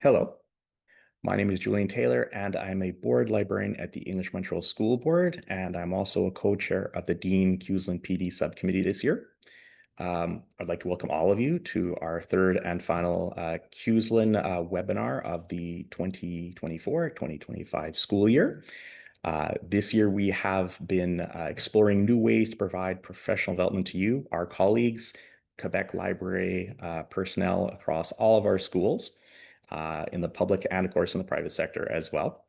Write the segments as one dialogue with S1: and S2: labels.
S1: Hello, my name is Julian Taylor, and I'm a board librarian at the English Montreal School Board, and I'm also a co-chair of the Dean QSLiN PD subcommittee this year. I'd like to welcome all of you to our third and final QSLiN webinar of the 2024-2025 school year. This year, we have been exploring new ways to provide professional development to you, our colleagues, Quebec Library personnel across all of our schools in the public and, of course, in the private sector as well.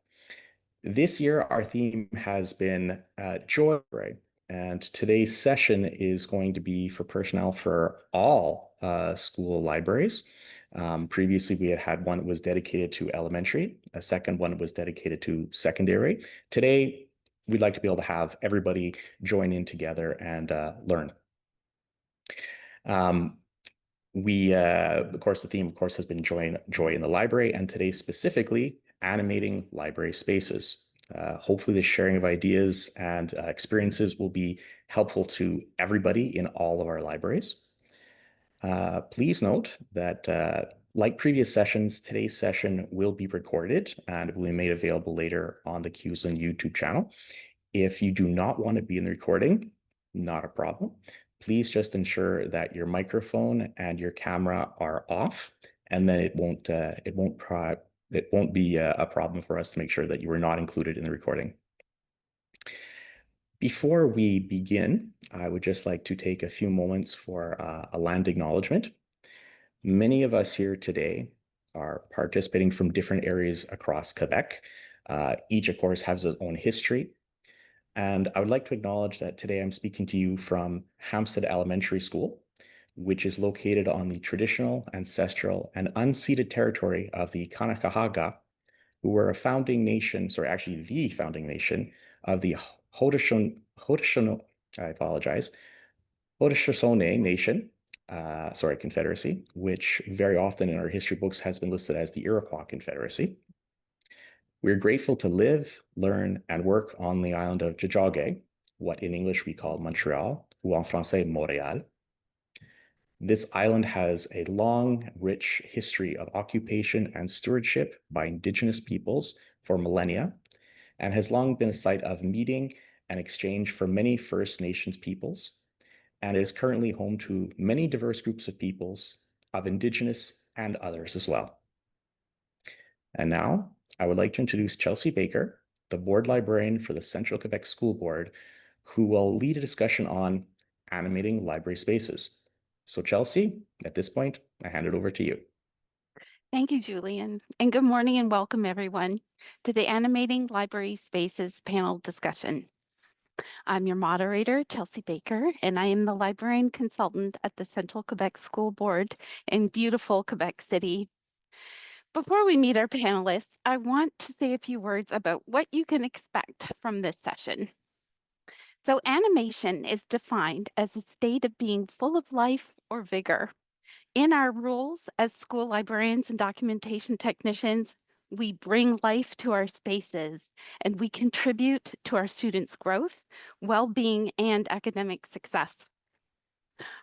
S1: This year, our theme has been joy, right? And today's session is going to be for personnel for all school libraries. Previously, we had had one that was dedicated to elementary. A second one was dedicated to secondary. Today, we'd like to be able to have everybody join in together and learn. Of course, the theme, of course, has been joy in the library, and today specifically, animating library spaces. Hopefully, the sharing of ideas and experiences will be helpful to everybody in all of our libraries. Please note that, like previous sessions, today's session will be recorded and will be made available later on the QSLiN YouTube channel. If you do not want to be in the recording, not a problem. Please just ensure that your microphone and your camera are off, and then it won't be a problem for us to make sure that you are not included in the recording. Before we begin, I would just like to take a few moments for a land acknowledgement. Many of us here today are participating from different areas across Quebec. Each, of course, has its own history. And I would like to acknowledge that today I'm speaking to you from Hampstead Elementary School, which is located on the traditional, ancestral, and unceded territory of the Kanakahaga, who were a founding nation, sorry, actually the founding nation of the Haudenosaunee Nation, Confederacy, which very often in our history books has been listed as the Iroquois Confederacy. We're grateful to live, learn, and work on the island of Tiohtià:ke, what in English we call Montreal, ou en français Montréal. This island has a long, rich history of occupation and stewardship by Indigenous peoples for millennia, and has long been a site of meeting and exchange for many First Nations peoples, and is currently home to many diverse groups of peoples, of Indigenous and others as well. And now, I would like to introduce Chelsea Baker, the board librarian for the Central Quebec School Board, who will lead a discussion on animating library spaces. So Chelsea, at this point, I hand it over to you.
S2: Thank you, Julian, and good morning and welcome everyone to the Animating Library Spaces panel discussion. I'm your moderator, Chelsea Baker, and I am the librarian consultant at the Central Quebec School Board in beautiful Quebec City. Before we meet our panelists, I want to say a few words about what you can expect from this session. So animation is defined as a state of being full of life or vigor. In our roles as school librarians and documentation technicians, we bring life to our spaces and we contribute to our students' growth, well-being, and academic success.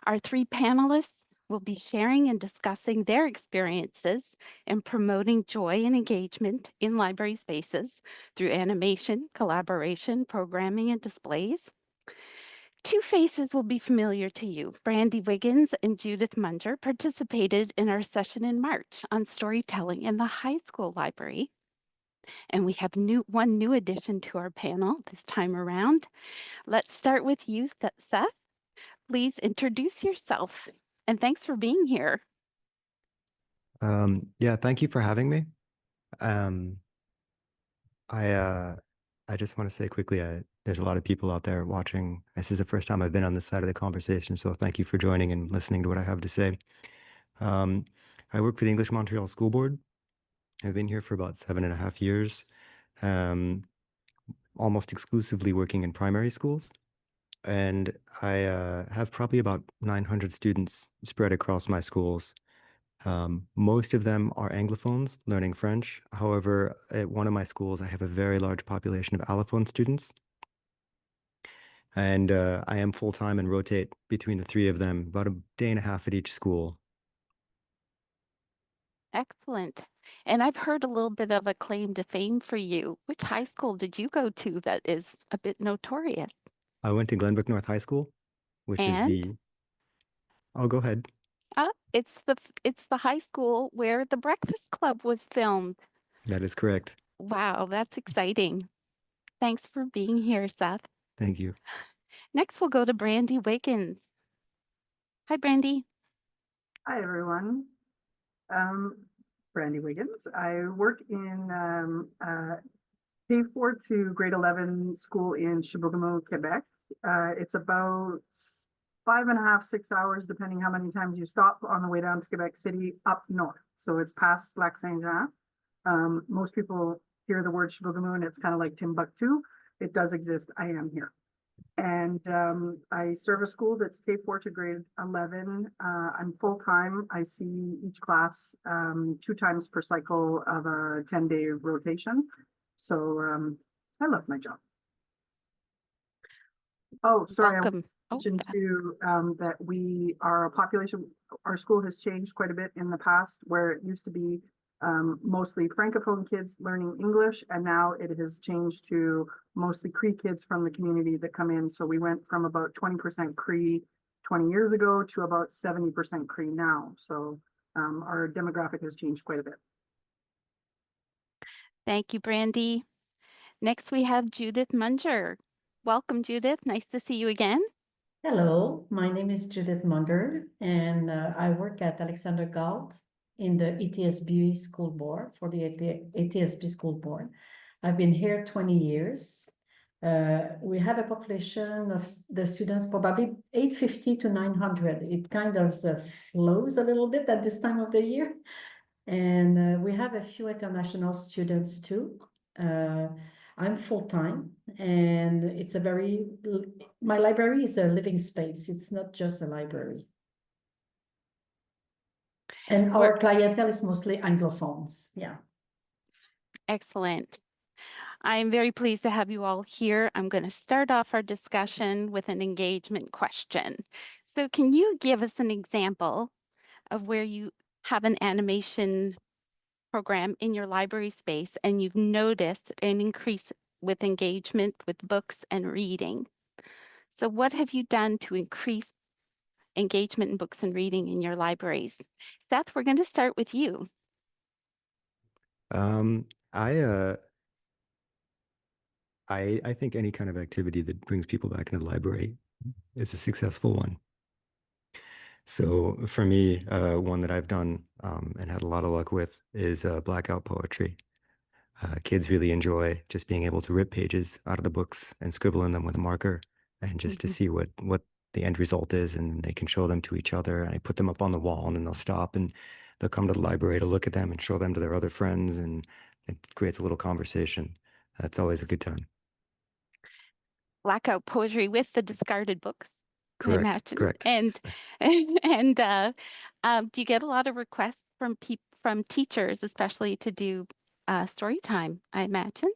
S2: Our three panelists will be sharing and discussing their experiences in promoting joy and engagement in library spaces through animation, collaboration, programming, and displays. Two faces will be familiar to you. Brandy Wiggins and Judith Munger participated in our session in March on storytelling in the high school library. And we have one new addition to our panel this time around. Let's start with you, Seth. Please introduce yourself. And thanks for being here.
S3: Yeah, thank you for having me. Um, I just want to say quickly, there's a lot of people out there watching. This is the first time I've been on this side of the conversation, so thank you for joining and listening to what I have to say. Um, I work for the English Montreal School Board. I've been here for about 7.5 years, almost exclusively working in primary schools. And I have probably about 900 students spread across my schools. Most of them are Anglophones learning French. However, at one of my schools, I have a very large population of allophone students. And I am full-time and rotate between the three of them, about a day and a half at each school.
S2: Excellent. And I've heard a little bit of a claim to fame for you. Which high school did you go to that is a bit notorious?
S3: I went to Glenbrook North High School, which is
S2: And
S3: I'll go ahead.
S2: it's the high school where The Breakfast Club was filmed.
S3: That is correct.
S2: Wow, that's exciting. Thanks for being here, Seth.
S3: Thank you.
S2: Next, we'll go to Brandy Wiggins. Hi, Brandy.
S4: Hi, everyone. Um, Brandy Wiggins. I work in K4 to grade 11 school in Chibougamau, Quebec. It's about 5.5, 6 hours, depending how many times you stop on the way down to Quebec City up north. So it's past Lac Saint Jean. Most people hear the word Chibougamau and it's kind of like Timbuktu. It does exist. I am here. And I serve a school that's K4 to grade 11. I'm full-time. I see each class 2 times per cycle of a 10-day rotation. So I love my job. Oh, sorry.
S2: Welcome.
S4: I mentioned too that our school has changed quite a bit in the past, where it used to be mostly Francophone kids learning English, and now it has changed to mostly Cree kids from the community that come in. So we went from about 20% Cree 20 years ago to about 70% Cree now. So our demographic has changed quite a bit.
S2: Thank you, Brandy. Next, we have Judith Munger. Welcome, Judith. Nice to see you again.
S5: Hello, my name is Judith Munger, and I work at Alexander Galt in the ETSB school board, for the ETSB school board. I've been here 20 years. We have a population of the students, probably 850 to 900. It kind of flows a little bit at this time of the year. And we have a few international students too. I'm full-time, and my library is a living space. It's not just a library. And our clientele is mostly Anglophones, yeah.
S2: Excellent. I'm very pleased to have you all here. I'm going to start off our discussion with an engagement question. So can you give us an example of where you have an animation program in your library space and you've noticed an increase with engagement with books and reading? So what have you done to increase engagement in books and reading in your libraries? Seth, we're going to start with you.
S3: I think any kind of activity that brings people back into the library is a successful one. So for me, one that I've done and had a lot of luck with is blackout poetry. Kids really enjoy just being able to rip pages out of the books and scribble in them with a marker, and just to see what the end result is, and they can show them to each other. And I put them up on the wall, and then they'll stop and they'll come to the library to look at them and show them to their other friends, and it creates a little conversation. That's always a good time.
S2: Blackout poetry with the discarded books, I imagine.
S3: Correct.
S2: And do you get a lot of requests from teachers, especially to do story time, I imagine?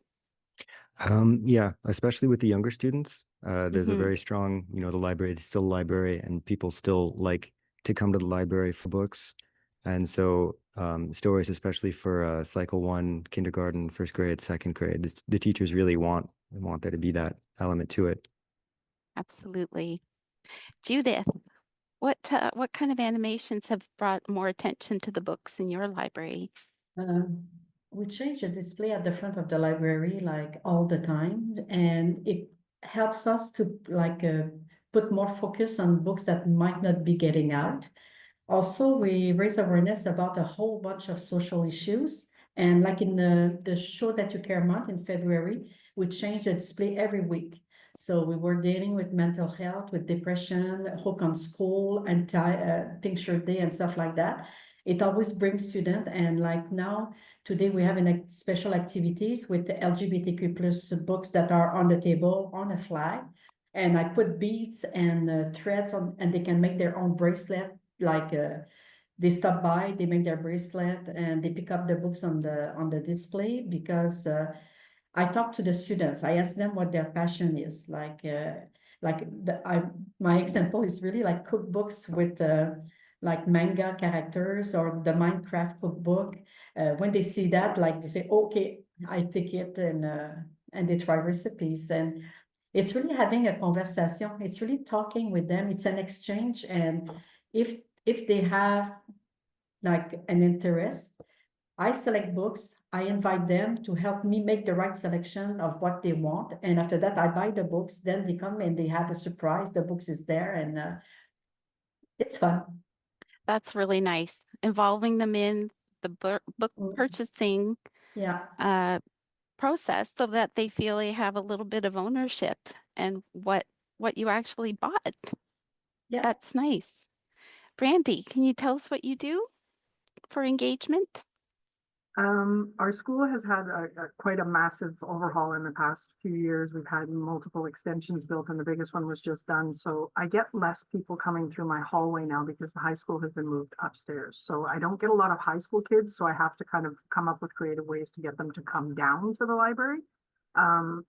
S3: Yeah, especially with the younger students. There's a very strong, the library is still a library, and people still like to come to the library for books. And so stories, especially for cycle 1, kindergarten, first grade, second grade, the teachers really want there to be that element to it.
S2: Absolutely. Judith, what kind of animations have brought more attention to the books in your library?
S5: We change the display at the front of the library like all the time, and it helps us to put more focus on books that might not be getting out. Also, we raise awareness about a whole bunch of social issues. And like in the show that you care month in February, we change the display every week. So we were dealing with mental health, with depression, hook on school, Pink Shirt Day and stuff like that. It always brings students, and like now, today we have special activities with the LGBTQ plus books that are on the table on a flag. And I put beads and threads on, and they can make their own bracelet. They stop by, they make their bracelet, and they pick up the books on the display, because I talk to the students. I ask them what their passion is. My example is really like cookbooks with like manga characters or the Minecraft cookbook. When they see that, like they say, okay, I take it, and they try recipes. And it's really having a conversation. It's really talking with them. It's an exchange. And if they have like an interest, I select books. I invite them to help me make the right selection of what they want. And after that, I buy the books. Then they come and they have a surprise. The books is there, and it's fun.
S2: That's really nice. Involving them in the book
S5: Mm.
S2: purchasing
S5: Yeah.
S2: process so that they feel they have a little bit of ownership and what you actually bought.
S5: Yeah.
S2: That's nice. Brandy, can you tell us what you do for engagement?
S4: Our school has had quite a massive overhaul in the past few years. We've had multiple extensions built, and the biggest one was just done. So I get less people coming through my hallway now because the high school has been moved upstairs. So I don't get a lot of high school kids. So I have to kind of come up with creative ways to get them to come down to the library.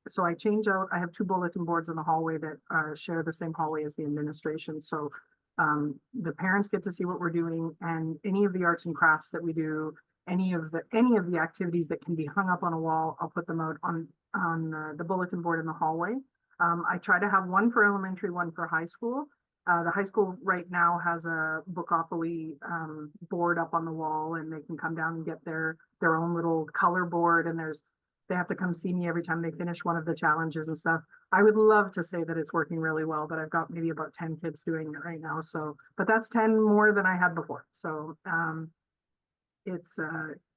S4: So I change out, I have 2 bulletin boards in the hallway that share the same hallway as the administration. So the parents get to see what we're doing, and any of the arts and crafts that we do, any of the activities that can be hung up on a wall, I'll put them out on the bulletin board in the hallway. I try to have one for elementary, one for high school. The high school right now has a Bookopoly board up on the wall, and they can come down and get their own little color board. And they have to come see me every time they finish one of the challenges and stuff. I would love to say that it's working really well, but I've got maybe about 10 kids doing it right now. So, but that's 10 more than I had before. So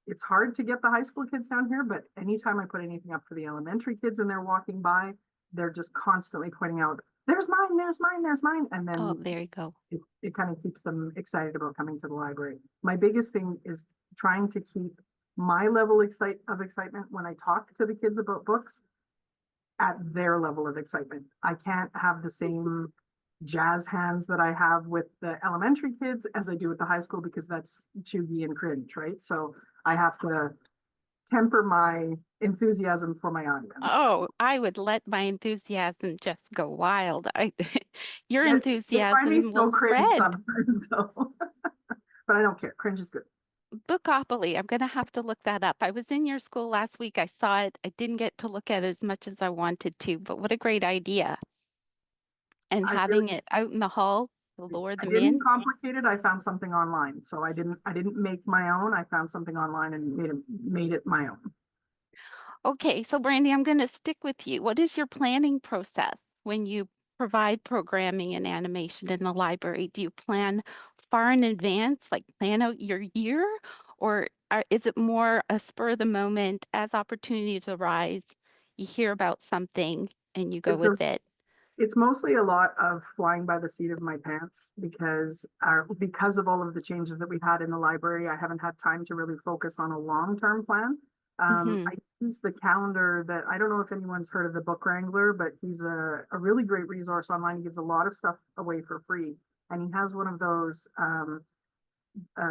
S4: it's hard to get the high school kids down here, but anytime I put anything up for the elementary kids and they're walking by, they're just constantly pointing out, there's mine, there's mine, there's mine. And
S2: Oh,
S4: then
S2: there you go.
S4: it kind of keeps them excited about coming to the library. My biggest thing is trying to keep my level of excitement when I talk to the kids about books at their level of excitement. I can't have the same jazz hands that I have with the elementary kids as I do with the high school, because that's chuggy and cringe, right? So I have to temper my enthusiasm for my audience.
S2: Oh, I would let my enthusiasm just go wild. Your
S4: They find me
S2: enthusiasm will
S4: so cringe
S2: spread.
S4: sometimes, though. But I don't care. Cringe is good.
S2: Bookopoly, I'm going to have to look that up. I was in your school last week. I saw it. I didn't get to look at it as much as I wanted to, but what a great idea. And
S4: I
S2: having
S4: really
S2: it out in the hall to lure
S4: I
S2: them
S4: didn't
S2: in.
S4: complicate it. I found something online. So I didn't make my own. I found something online and made it my own.
S2: Okay, so Brandy, I'm going to stick with you. What is your planning process when you provide programming and animation in the library? Do you plan far in advance, like plan out your year, or is it more a spur of the moment as opportunities arise? You hear about something and you go
S4: It's a
S2: with it.
S4: It's mostly a lot of flying by the seat of my pants, because of all of the changes that we've had in the library. I haven't had time to really focus on a long-term plan.
S2: Mm-hmm.
S4: I use the calendar that, I don't know if anyone's heard of the Book Wrangler, but he's a really great resource online. He gives a lot of stuff away for free. And he has one of those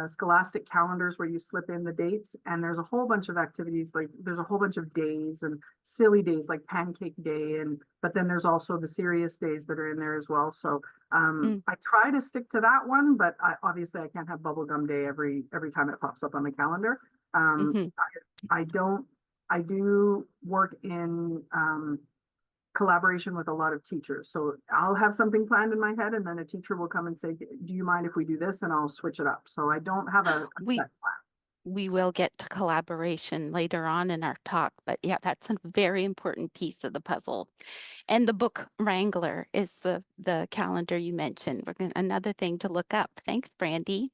S4: scholastic calendars where you slip in the dates, and there's a whole bunch of activities, like there's a whole bunch of days and silly days like pancake day, but then there's also the serious days that are in there as well. So I try to stick to that one, but obviously I can't have bubblegum day every time it pops up on the calendar.
S2: Mm-hmm.
S4: I don't I do work in collaboration with a lot of teachers. So I'll have something planned in my head, and then a teacher will come and say, do you mind if we do this? And I'll switch it up. So I don't have a
S2: We
S4: set plan.
S2: we will get to collaboration later on in our talk, but yeah, that's a very important piece of the puzzle. And the Book Wrangler is the calendar you mentioned. Another thing to look up. Thanks, Brandy.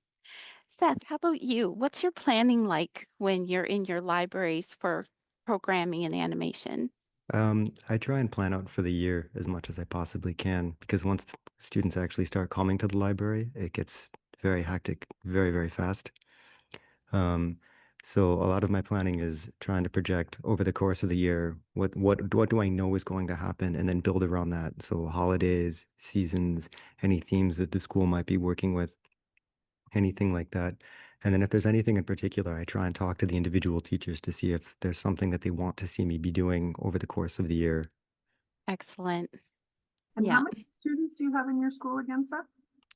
S2: Seth, how about you? What's your planning like when you're in your libraries for programming and animation?
S3: I try and plan out for the year as much as I possibly can, because once students actually start coming to the library, it gets very hectic very, very fast. So a lot of my planning is trying to project over the course of the year what do I know is going to happen, and then build around that. So holidays, seasons, any themes that the school might be working with, anything like that. And then if there's anything in particular, I try and talk to the individual teachers to see if there's something that they want to see me be doing over the course of the year.
S2: Excellent.
S4: And
S2: Yeah.
S4: how many students do you have in your school again, Seth?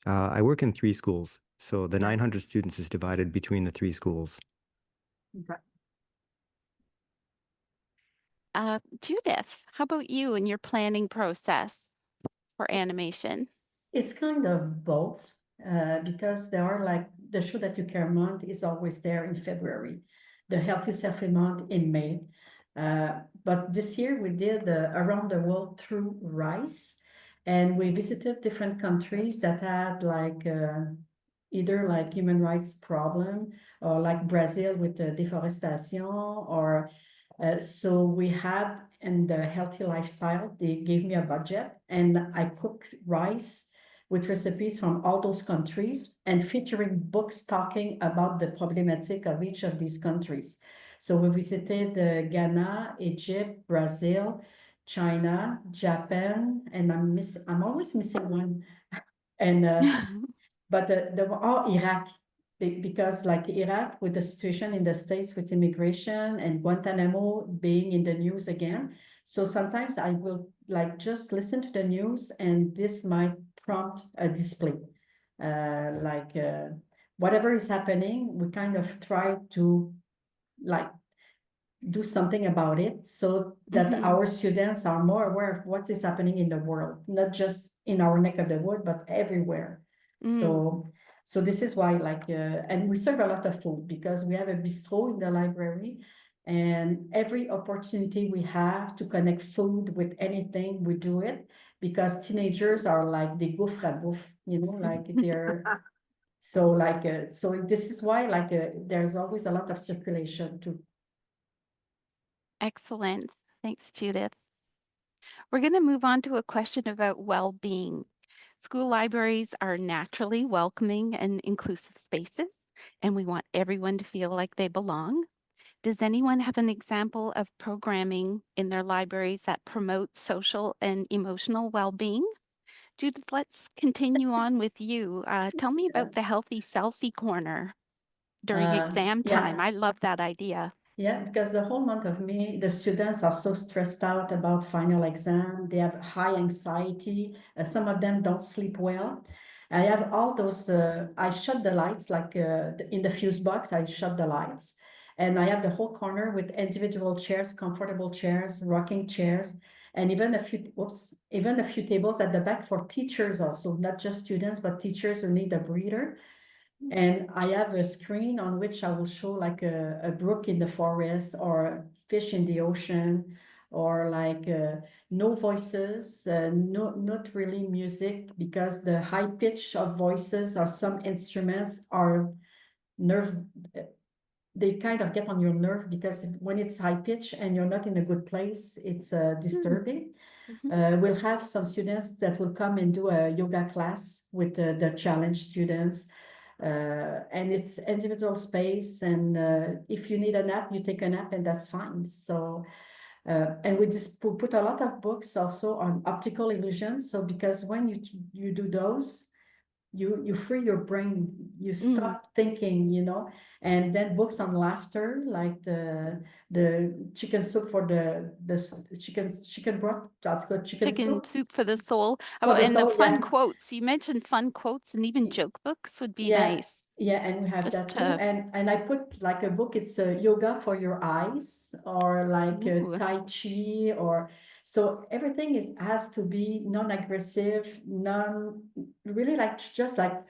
S3: I work in 3 schools. So the 900 students is divided between the 3 schools.
S4: Okay.
S2: Judith, how about you and your planning process for animation?
S5: It's kind of both, because there are like the Show That You Care month is always there in February, the Healthy Selfie month in May. But this year we did Around the World Through Rice, and we visited different countries that had like either like human rights problem, or like Brazil with the deforestation, or so we had in the healthy lifestyle, they gave me a budget and I cooked rice with recipes from all those countries and featuring books talking about the problematic of each of these countries. So we visited Ghana, Egypt, Brazil, China, Japan, and I'm always missing one. And but Iraq, because like Iraq with the situation in the States with immigration and Guantanamo being in the news again. So sometimes I will like just listen to the news and this might prompt a display. Whatever is happening, we kind of try to like do something about it so that our students are more aware of what is happening in the world, not just in our neck of the wood, but everywhere. So this is why and we serve a lot of food because we have a bistro in the library, and every opportunity we have to connect food with anything, we do it, because teenagers are like the gouffre à bouffe, like they're so this is why there's always a lot of circulation too.
S2: Excellent. Thanks, Judith. We're going to move on to a question about well-being. School libraries are naturally welcoming and inclusive spaces, and we want everyone to feel like they belong. Does anyone have an example of programming in their libraries that promotes social and emotional well-being? Judith, let's continue on with you. Tell me about the Healthy Selfie Corner during exam time.
S5: Yeah.
S2: I love that idea.
S5: Yeah, because the whole month of May, the students are so stressed out about final exam. They have high anxiety. Some of them don't sleep well. I have all those, I shut the lights, in the fuse box, I shut the lights. And I have the whole corner with individual chairs, comfortable chairs, rocking chairs, and even a few tables at the back for teachers also, not just students, but teachers who need a breather. And I have a screen on which I will show like a brook in the forest or fish in the ocean, or no voices, not really music, because the high pitch of voices or some instruments are nerve, they kind of get on your nerve, because when it's high pitch and you're not in a good place, it's disturbing. We'll have some students that will come and do a yoga class with the challenge students. And it's individual space, and if you need a nap, you take a nap, and that's fine. So and we just put a lot of books also on optical illusion. So because when you do those, you free your brain, you stop thinking, and then books on laughter, like the chicken soup for the chicken broth, that's good, chicken
S2: Chicken
S5: soup
S2: soup for the soul.
S5: for the
S2: And the
S5: soul,
S2: fun
S5: yeah.
S2: quotes. You mentioned fun quotes, and even joke books would be nice.
S5: Yeah, and we have
S2: Just
S5: that too. And I put like a book, it's yoga for your eyes, or like
S2: Ooh.
S5: Tai Chi, or so everything has to be non-aggressive, really like just like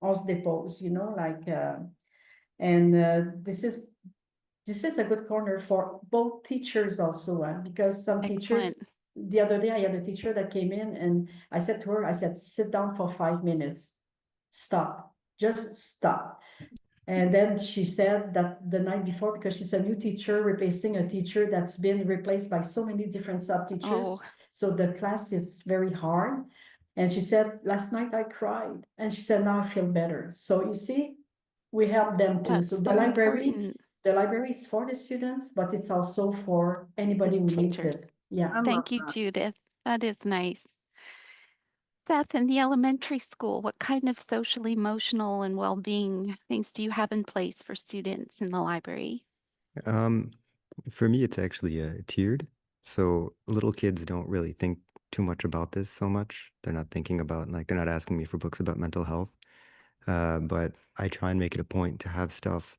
S5: on se dépose, and this is a good corner for both teachers also, because some
S2: Excellent.
S5: teachers, the other day I had a teacher that came in and I said to her, I said, sit down for 5 minutes, stop, just stop. And then she said that the night before, because she's a new teacher replacing a teacher that's been replaced by so many different sub teachers, so the class is very hard. And she said, last night I cried. And she said, now I feel better. So you see, we help them too.
S2: That's
S5: So
S2: so important.
S5: the library is for the students, but it's also for anybody who needs
S2: Teachers.
S5: it. Yeah.
S2: Thank you, Judith. That is nice. Seth, in the elementary school, what kind of social, emotional, and well-being things do you have in place for students in the library?
S3: For me, it's actually tiered. So little kids don't really think too much about this so much. They're not thinking about, they're not asking me for books about mental health. but I try and make it a point to have stuff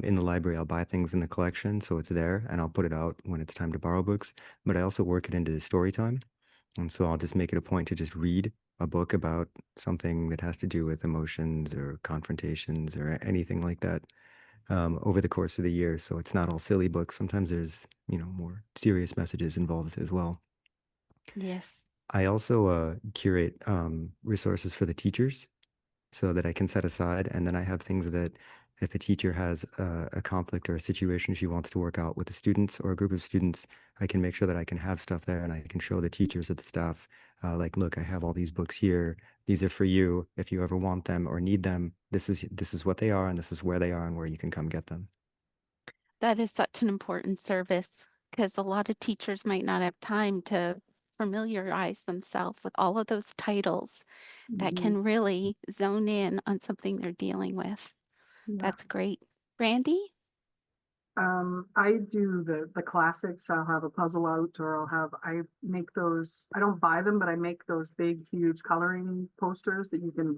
S3: in the library. I'll buy things in the collection so it's there, and I'll put it out when it's time to borrow books. But I also work it into story time. And so I'll just make it a point to just read a book about something that has to do with emotions or confrontations or anything like that over the course of the year. So it's not all silly books. Sometimes there's, more serious messages involved as well.
S2: Yes.
S3: I also curate resources for the teachers so that I can set aside. And then I have things that if a teacher has a conflict or a situation she wants to work out with the students or a group of students, I can make sure that I can have stuff there and I can show the teachers or the staff, like, look, I have all these books here. These are for you. If you ever want them or need them, this is what they are and this is where they are and where you can come get them.
S2: That is such an important service because a lot of teachers might not have time to familiarize themselves with all of those titles that
S4: Mhm.
S2: can really zone in on something they're dealing with.
S4: Yeah.
S2: That's great. Randy?
S4: I do the classics. I'll have a puzzle out, or I make those, I don't buy them, but I make those big, huge coloring posters that you can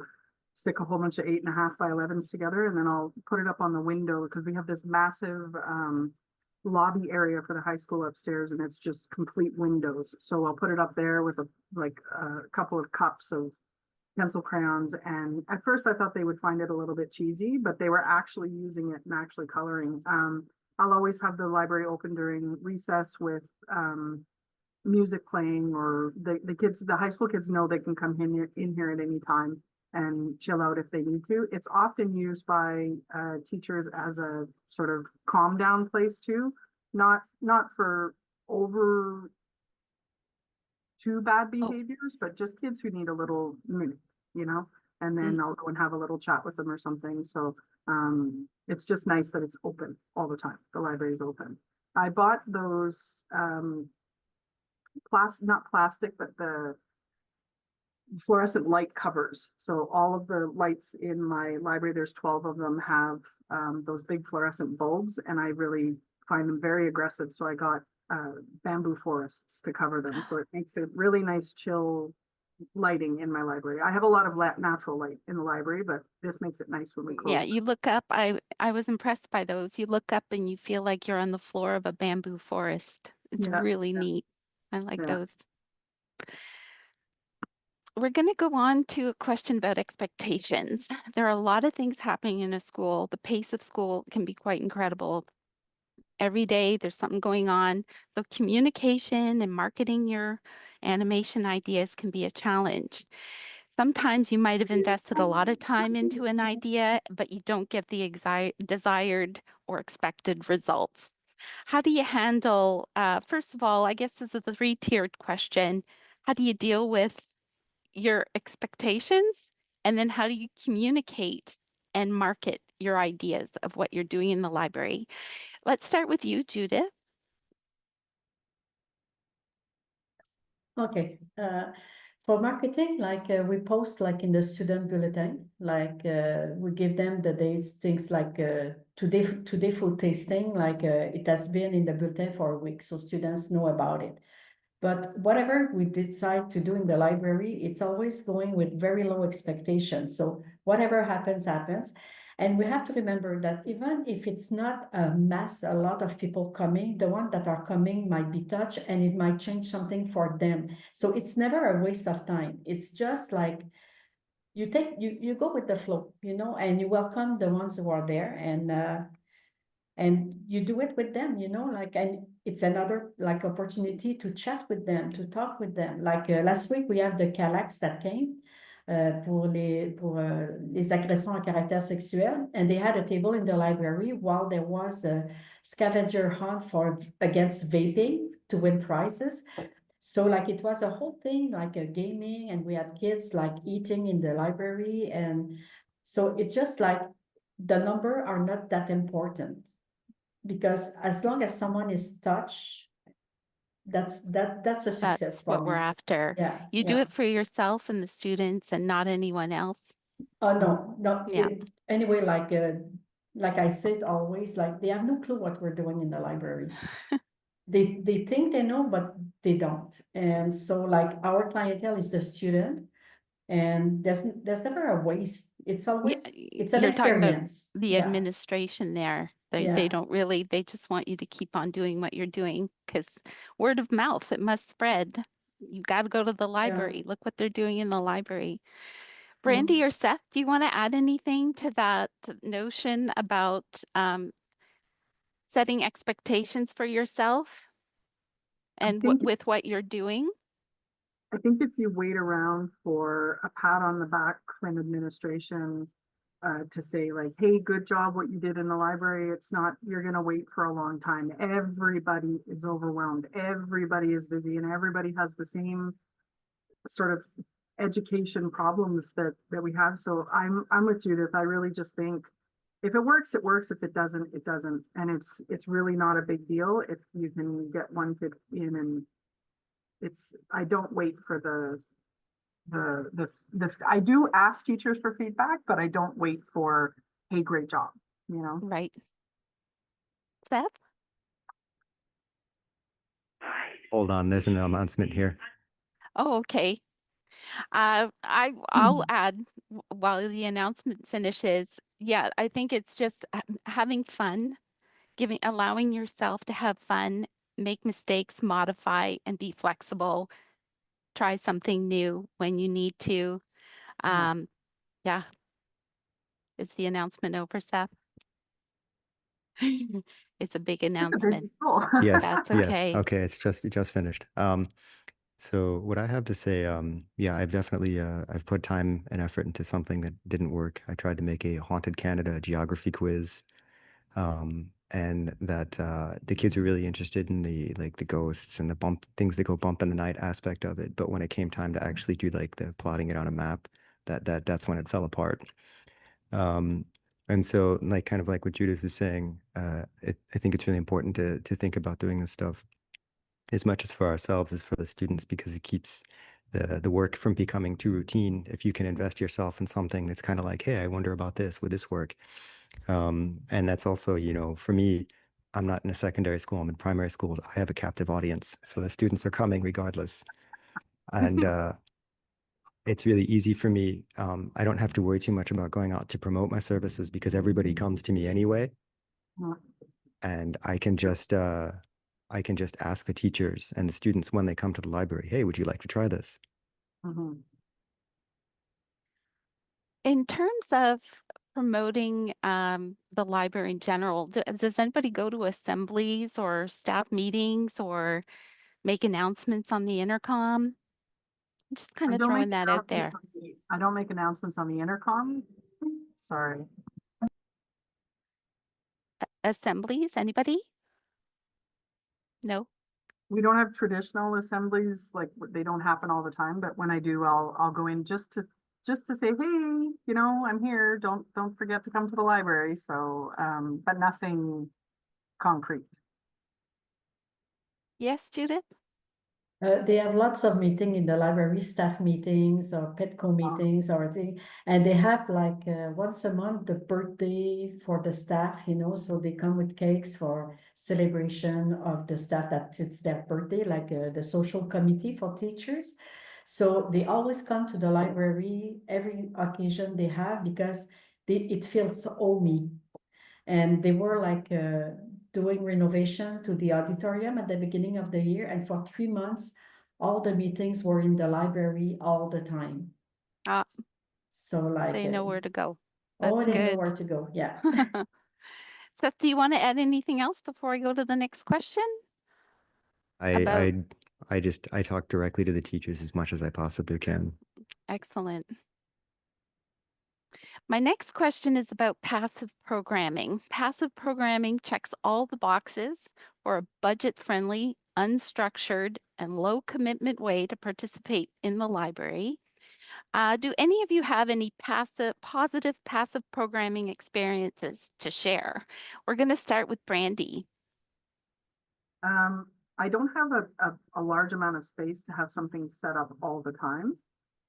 S4: stick a whole bunch of 8.5 by 11s together, and then I'll put it up on the window because we have this massive lobby area for the high school upstairs, and it's just complete windows. So I'll put it up there with a couple of cups of pencil crayons. And at first I thought they would find it a little bit cheesy, but they were actually using it and actually coloring. I'll always have the library open during recess with music playing, or the high school kids know they can come in here at any time and chill out if they need to. It's often used by teachers as a sort of calm down place too, not for over too bad
S2: Oh,
S4: behaviors, but just kids who need a little minute, you know, and then I'll go and have a little chat with them or something. So it's just nice that it's open all the time. The library is open. I bought those not plastic, but the fluorescent light covers. So all of the lights in my library, there's 12 of them, have those big fluorescent bulbs, and I really find them very aggressive. So I got bamboo forests to cover them. So it makes a really nice chill lighting in my library. I have a lot of natural light in the library, but this makes it nice when we
S2: yeah,
S4: close.
S2: you look up. I was impressed by those. You look up and you feel like you're on the floor of a bamboo forest. It's
S4: Yeah,
S2: really neat. I like
S4: yeah.
S2: those. We're going to go on to a question about expectations. There are a lot of things happening in a school. The pace of school can be quite incredible. Every day there's something going on. So communication and marketing your animation ideas can be a challenge. Sometimes you might have invested a lot of time into an idea, but you don't get the desired or expected results. How do you handle, first of all, I guess this is a three-tiered question. How do you deal with your expectations? And then how do you communicate and market your ideas of what you're doing in the library? Let's start with you, Judith.
S5: Okay. For marketing, like we post like in the student bulletin, like we give them the days, things like today food tasting, like it has been in the bulletin for a week, so students know about it. But whatever we decide to do in the library, it's always going with very low expectations. So whatever happens, happens. And we have to remember that even if it's not a mass, a lot of people coming, the ones that are coming might be touched and it might change something for them. So it's never a waste of time. It's just like you go with the flow, and you welcome the ones who are there, and you do it with them, and it's another like opportunity to chat with them, to talk with them. Like last week, we have the Calax that came pour les agressions à caractère sexuel, and they had a table in the library while there was a scavenger hunt against vaping to win prizes. So like it was a whole thing, like a gaming, and we had kids like eating in the library, and so it's just like the number are not that important, because as long as someone is touched, that's a success
S2: That's what
S5: for
S2: we're
S5: me.
S2: after.
S5: Yeah,
S2: You do
S5: yeah.
S2: it for yourself and the students and not anyone else.
S5: Oh no, no.
S2: Yeah.
S5: Anyway, like I said always, like they have no clue what we're doing in the library. They think they know, but they don't. And so like our clientele is the student. And there's never a waste. It's
S2: Yeah,
S5: always, it's an
S2: you're talking about
S5: experience.
S2: the
S5: Yeah,
S2: administration there. They
S5: yeah,
S2: don't really, they just want you to keep on doing what you're doing because word of mouth, it must spread. You got to go to the
S5: yeah.
S2: library. Look what they're doing in the library.
S5: Mm.
S2: Brandy or Seth, do you want to add anything to that notion about setting expectations for yourself
S4: I
S2: and
S4: think
S2: with what you're doing?
S4: I think if you wait around for a pat on the back from administration to say like, hey, good job what you did in the library, it's not, you're going to wait for a long time. Everybody is overwhelmed. Everybody is busy and everybody has the same sort of education problems that we have. So I'm with Judith. I really just think if it works, it works. If it doesn't, it doesn't. And it's really not a big deal if you can get one kid in and I don't wait for the I do ask teachers for feedback, but I don't wait for, hey, great job, you know?
S2: Right. Seth?
S3: Hold on, there's an announcement here.
S2: Oh, okay. I'll add while the announcement finishes. Yeah, I think it's just having fun, allowing yourself to have fun, make mistakes, modify, and be flexible. Try something new when you need to.
S4: Yeah.
S2: Yeah. Is the announcement over, Seth? It's a big
S4: It's a busy
S2: announcement.
S4: school.
S3: Yes,
S2: That's
S3: yes.
S2: okay.
S3: Okay, it just finished. So what I have to say, yeah, I've definitely I've put time and effort into something that didn't work. I tried to make a Haunted Canada geography quiz, and that the kids were really interested in the like the ghosts and the bump things that go bump in the night aspect of it. But when it came time to actually do like the plotting it on a map, that's when it fell apart. Um, and so like kind of like what Judith was saying, I think it's really important to think about doing this stuff as much as for ourselves as for the students because it keeps the work from becoming too routine. If you can invest yourself in something that's kind of like, hey, I wonder about this, would this work? And that's also, you know, for me, I'm not in a secondary school, I'm in primary schools. I have a captive audience. So the students are coming regardless. And it's really easy for me. I don't have to worry too much about going out to promote my services because everybody comes to me anyway. And I can just ask the teachers and the students when they come to the library, hey, would you like to try this?
S4: Mhm.
S2: In terms of promoting the library in general, does anybody go to assemblies or staff meetings or make announcements on the intercom? I'm just kind
S4: I
S2: of
S4: don't make
S2: throwing that out
S4: announcements
S2: there.
S4: I don't make announcements on the intercom. Sorry.
S2: Assemblies, anybody? No?
S4: We don't have traditional assemblies, like they don't happen all the time, but when I do, I'll go in just to say, hey, you know, I'm here. Don't forget to come to the library. So but nothing concrete.
S2: Yes, Judith?
S5: They have lots of meeting in the library, staff meetings or Petco meetings or thing, and they have like once a month the birthday for the staff, you know, so they come with cakes for celebration of the staff that it's their birthday, like the social committee for teachers. So they always come to the library every occasion they have because it feels homey. And they were like doing renovation to the auditorium at the beginning of the year. And for 3 months, all the meetings were in the library all the time.
S2: Ah,
S5: So like,
S2: they know where to go.
S5: oh,
S2: That's
S5: they know
S2: good.
S5: where to go. Yeah.
S2: Seth, do you want to add anything else before I go to the next question? About
S3: I talk directly to the teachers as much as I possibly can.
S2: excellent. My next question is about passive programming. Passive programming checks all the boxes for a budget-friendly, unstructured, and low-commitment way to participate in the library. Do any of you have any positive passive programming experiences to share? We're going to start with Brandy.
S4: I don't have a large amount of space to have something set up all the time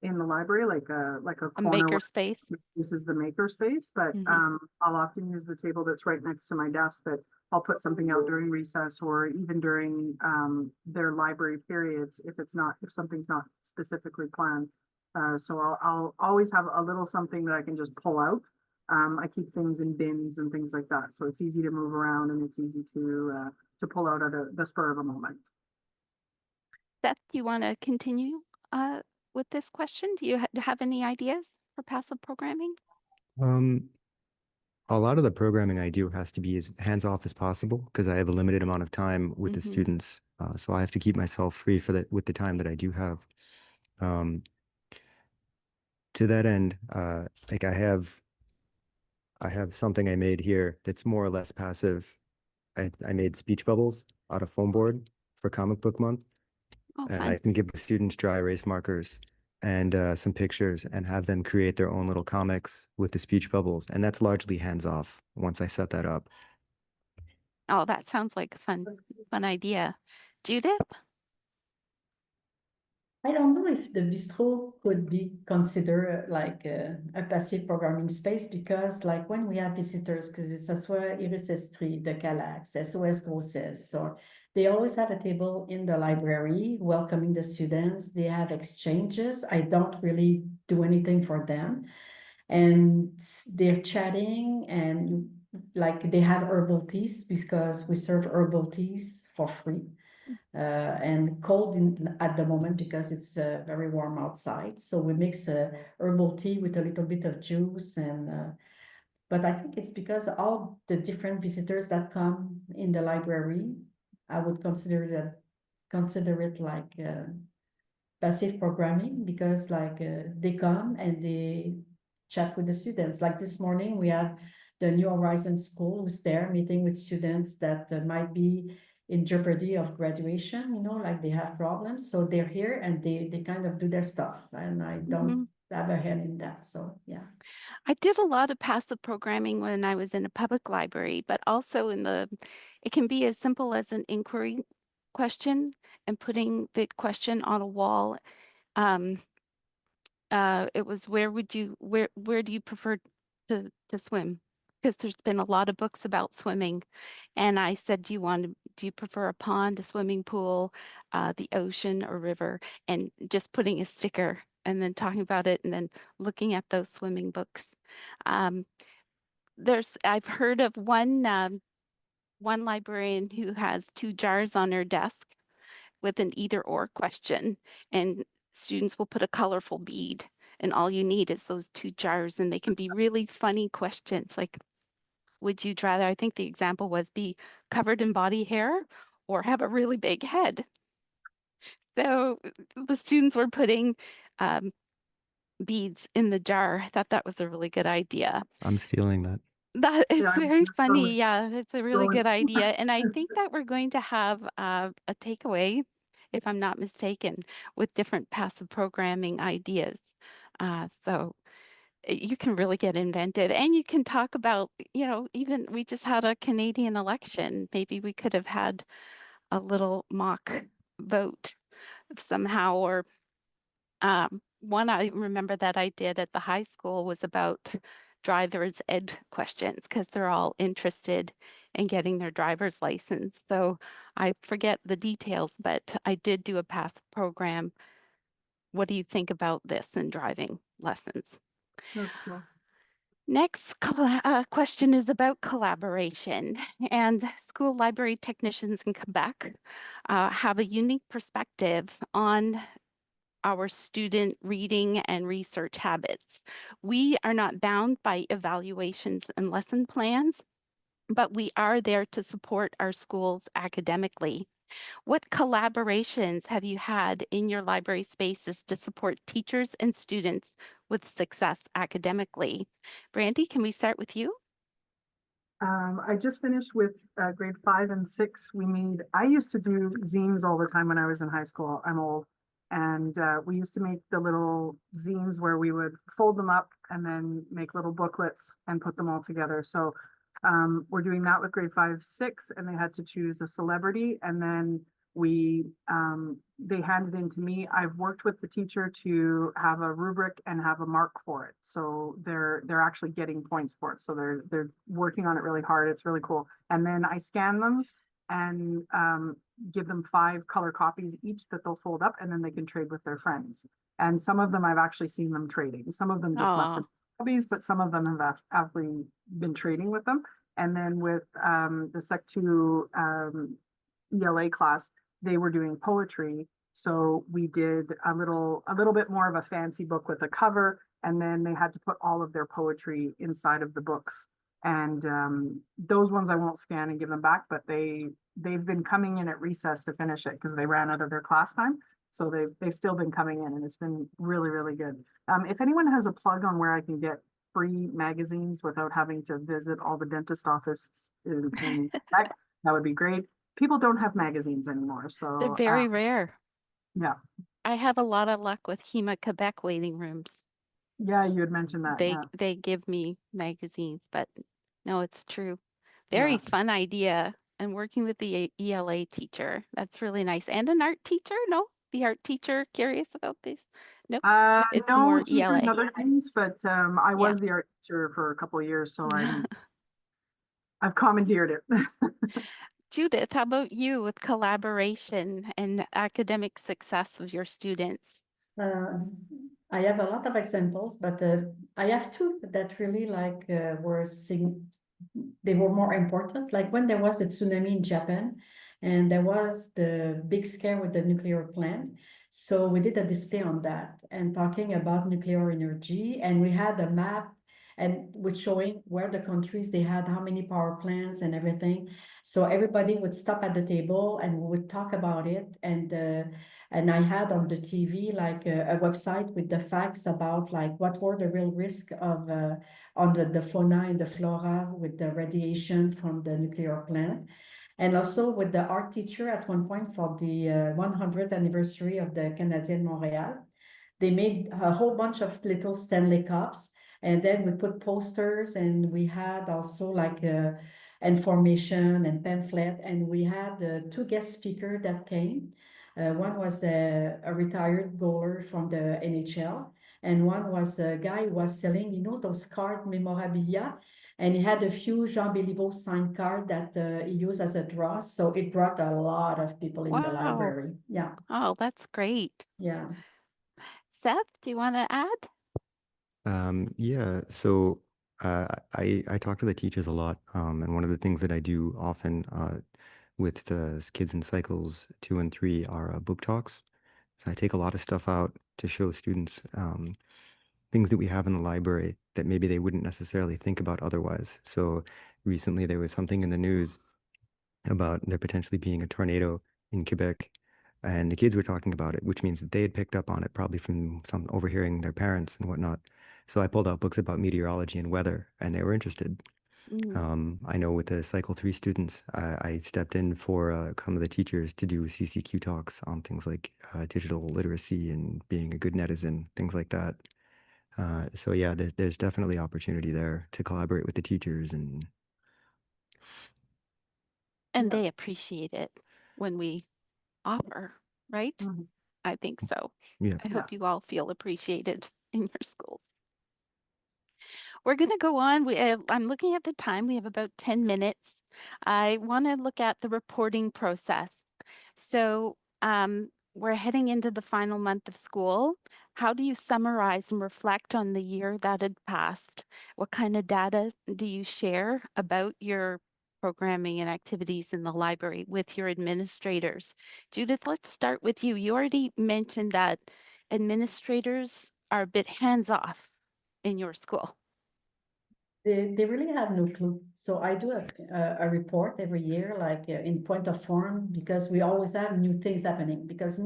S4: in the library, like a
S2: A
S4: corner where
S2: makerspace.
S4: this is the maker space, but I'll often use the table that's right next to my desk that I'll put something out during recess or even during their library periods if something's not specifically planned. So I'll always have a little something that I can just pull out. I keep things in bins and things like that, so it's easy to move around and it's easy to pull out at the spur of a moment.
S2: Seth, do you want to continue with this question? Do you have any ideas for passive programming?
S3: A lot of the programming I do has to be as hands-off as possible because I have a limited amount of time with the students. So I have to keep myself free with the time that I do have. To that end, like I have something I made here that's more or less passive. I made speech bubbles out of foam board for comic book month.
S2: Oh,
S3: And
S2: fun.
S3: I can give the students dry erase markers and some pictures and have them create their own little comics with the speech bubbles. And that's largely hands off once I set that up.
S2: Oh, that sounds like a fun idea. Judith?
S5: I don't know if the bistro could be considered like a passive programming space because like when we have visitors, que ce soit Iris Estrie, de Calax, SOS Grossesse, or they always have a table in the library welcoming the students. They have exchanges. I don't really do anything for them. And they're chatting and like they have herbal teas because we serve herbal teas for free. And cold at the moment because it's very warm outside. So we mix herbal tea with a little bit of juice but I think it's because all the different visitors that come in the library, I would consider it like passive programming because like they come and they chat with the students. Like this morning, we have the New Horizons School who's there meeting with students that might be in jeopardy of graduation, like they have problems. So they're here and they kind of do their stuff. And I don't have a hand in that. So yeah.
S2: I did a lot of passive programming when I was in a public library, but also it can be as simple as an inquiry question and putting the question on a wall. It was where do you prefer to swim? Because there's been a lot of books about swimming. And I said, do you prefer a pond, a swimming pool, the ocean or river? And just putting a sticker and then talking about it and then looking at those swimming books. I've heard of one librarian who has 2 jars on her desk with an either or question, and students will put a colorful bead, and all you need is those 2 jars, and they can be really funny questions like, would you rather, I think the example was, be covered in body hair or have a really big head? So the students were putting beads in the jar. I thought that was a really good idea.
S3: I'm stealing that.
S2: It's
S4: Yeah,
S2: very funny.
S4: totally.
S2: Yeah, it's a really good idea. And I think that we're going to have a takeaway, if I'm not mistaken, with different passive programming ideas. So you can really get inventive and you can talk about, even we just had a Canadian election. Maybe we could have had a little mock vote somehow, or one I remember that I did at the high school was about driver's ed questions because they're all interested in getting their driver's license. So I forget the details, but I did do a passive program. What do you think about this in driving lessons?
S4: That's cool.
S2: Next question is about collaboration, and school library technicians in Quebec have a unique perspective on our student reading and research habits. We are not bound by evaluations and lesson plans, but we are there to support our schools academically. What collaborations have you had in your library spaces to support teachers and students with success academically? Brandy, can we start with you?
S4: I just finished with grade 5 and 6. I used to do zines all the time when I was in high school. I'm old. And we used to make the little zines where we would fold them up and then make little booklets and put them all together. So we're doing that with grade 5, 6, and they had to choose a celebrity. And then they handed in to me. I've worked with the teacher to have a rubric and have a mark for it. So they're actually getting points for it. So they're working on it really hard. It's really cool. And then I scan them and give them 5 color copies each that they'll fold up, and then they can trade with their friends. And some of them I've actually seen them trading. Some of them just left
S2: Oh,
S4: them hobbies, but some of them have actually been trading with them. And then with the Sec 2 ELA class, they were doing poetry. So we did a little bit more of a fancy book with a cover, and then they had to put all of their poetry inside of the books. And those ones I won't scan and give them back, but they've been coming in at recess to finish it because they ran out of their class time. So they've still been coming in, and it's been really, really good. If anyone has a plug on where I can get free magazines without having to visit all the dentist offices in Quebec, that would be great. People don't have magazines anymore,
S2: they're
S4: so
S2: very rare.
S4: yeah,
S2: I have a lot of luck with HEMA Quebec waiting rooms.
S4: yeah, you had mentioned that.
S2: They
S4: Yeah,
S2: they give me magazines, but no, it's true. Very
S4: yeah.
S2: fun idea. And working with the ELA teacher, that's really nice. And an art teacher? No, the art teacher curious about this? Nope, it's
S4: No,
S2: more
S4: she's doing
S2: ELA.
S4: other things, but I
S2: Yeah.
S4: was the art teacher for a couple of years, so I've commandeered it.
S2: Judith, how about you with collaboration and academic success of your students?
S5: Uh, I have a lot of examples, but I have two that really they were more important. Like when there was the tsunami in Japan, and there was the big scare with the nuclear plant. So we did a display on that and talking about nuclear energy, and we had a map and with showing where the countries they had how many power plants and everything. So everybody would stop at the table and we would talk about it and I had on the TV like a website with the facts about like what were the real risk of on the fauna and the flora with the radiation from the nuclear plant. And also with the art teacher at one point for the 100th anniversary of the Canadian Montréal, they made a whole bunch of little Stanley Cups. And then we put posters and we had also like information and pamphlet. And we had two guest speakers that came. One was a retired goaler from the NHL, and one was a guy who was selling, those card memorabilia. And he had a few Jean Béliveau signed card that he used as a draw. So it brought a lot of people in the
S2: Wow.
S5: library. Yeah,
S2: Oh, that's great.
S5: yeah.
S2: Seth, do you want to add?
S3: Yeah, so I talk to the teachers a lot, and one of the things that I do often with the kids in cycles 2 and 3 are book talks. So I take a lot of stuff out to show students things that we have in the library that maybe they wouldn't necessarily think about otherwise. So recently there was something in the news about there potentially being a tornado in Quebec, and the kids were talking about it, which means that they had picked up on it probably from some overhearing their parents and whatnot. So I pulled out books about meteorology and weather, and they were interested.
S2: Mm.
S3: I know with the Cycle 3 students, I stepped in for some of the teachers to do CCQ talks on things like digital literacy and being a good netizen, things like that. So yeah, there's definitely opportunity there to collaborate with the teachers and
S2: And
S4: Yeah.
S2: they appreciate it when we offer, right?
S4: Mhm.
S2: I think so.
S3: yeah.
S2: I
S4: Yeah.
S2: hope you all feel appreciated in your schools. We're going to go on. I'm looking at the time. We have about 10 minutes. I want to look at the reporting process. So we're heading into the final month of school. How do you summarize and reflect on the year that had passed? What kind of data do you share about your programming and activities in the library with your administrators? Judith, let's start with you. You already mentioned that administrators are a bit hands-off in your school.
S5: They really have no clue. So I do a report every year, like in point of form, because we always have new things happening. Because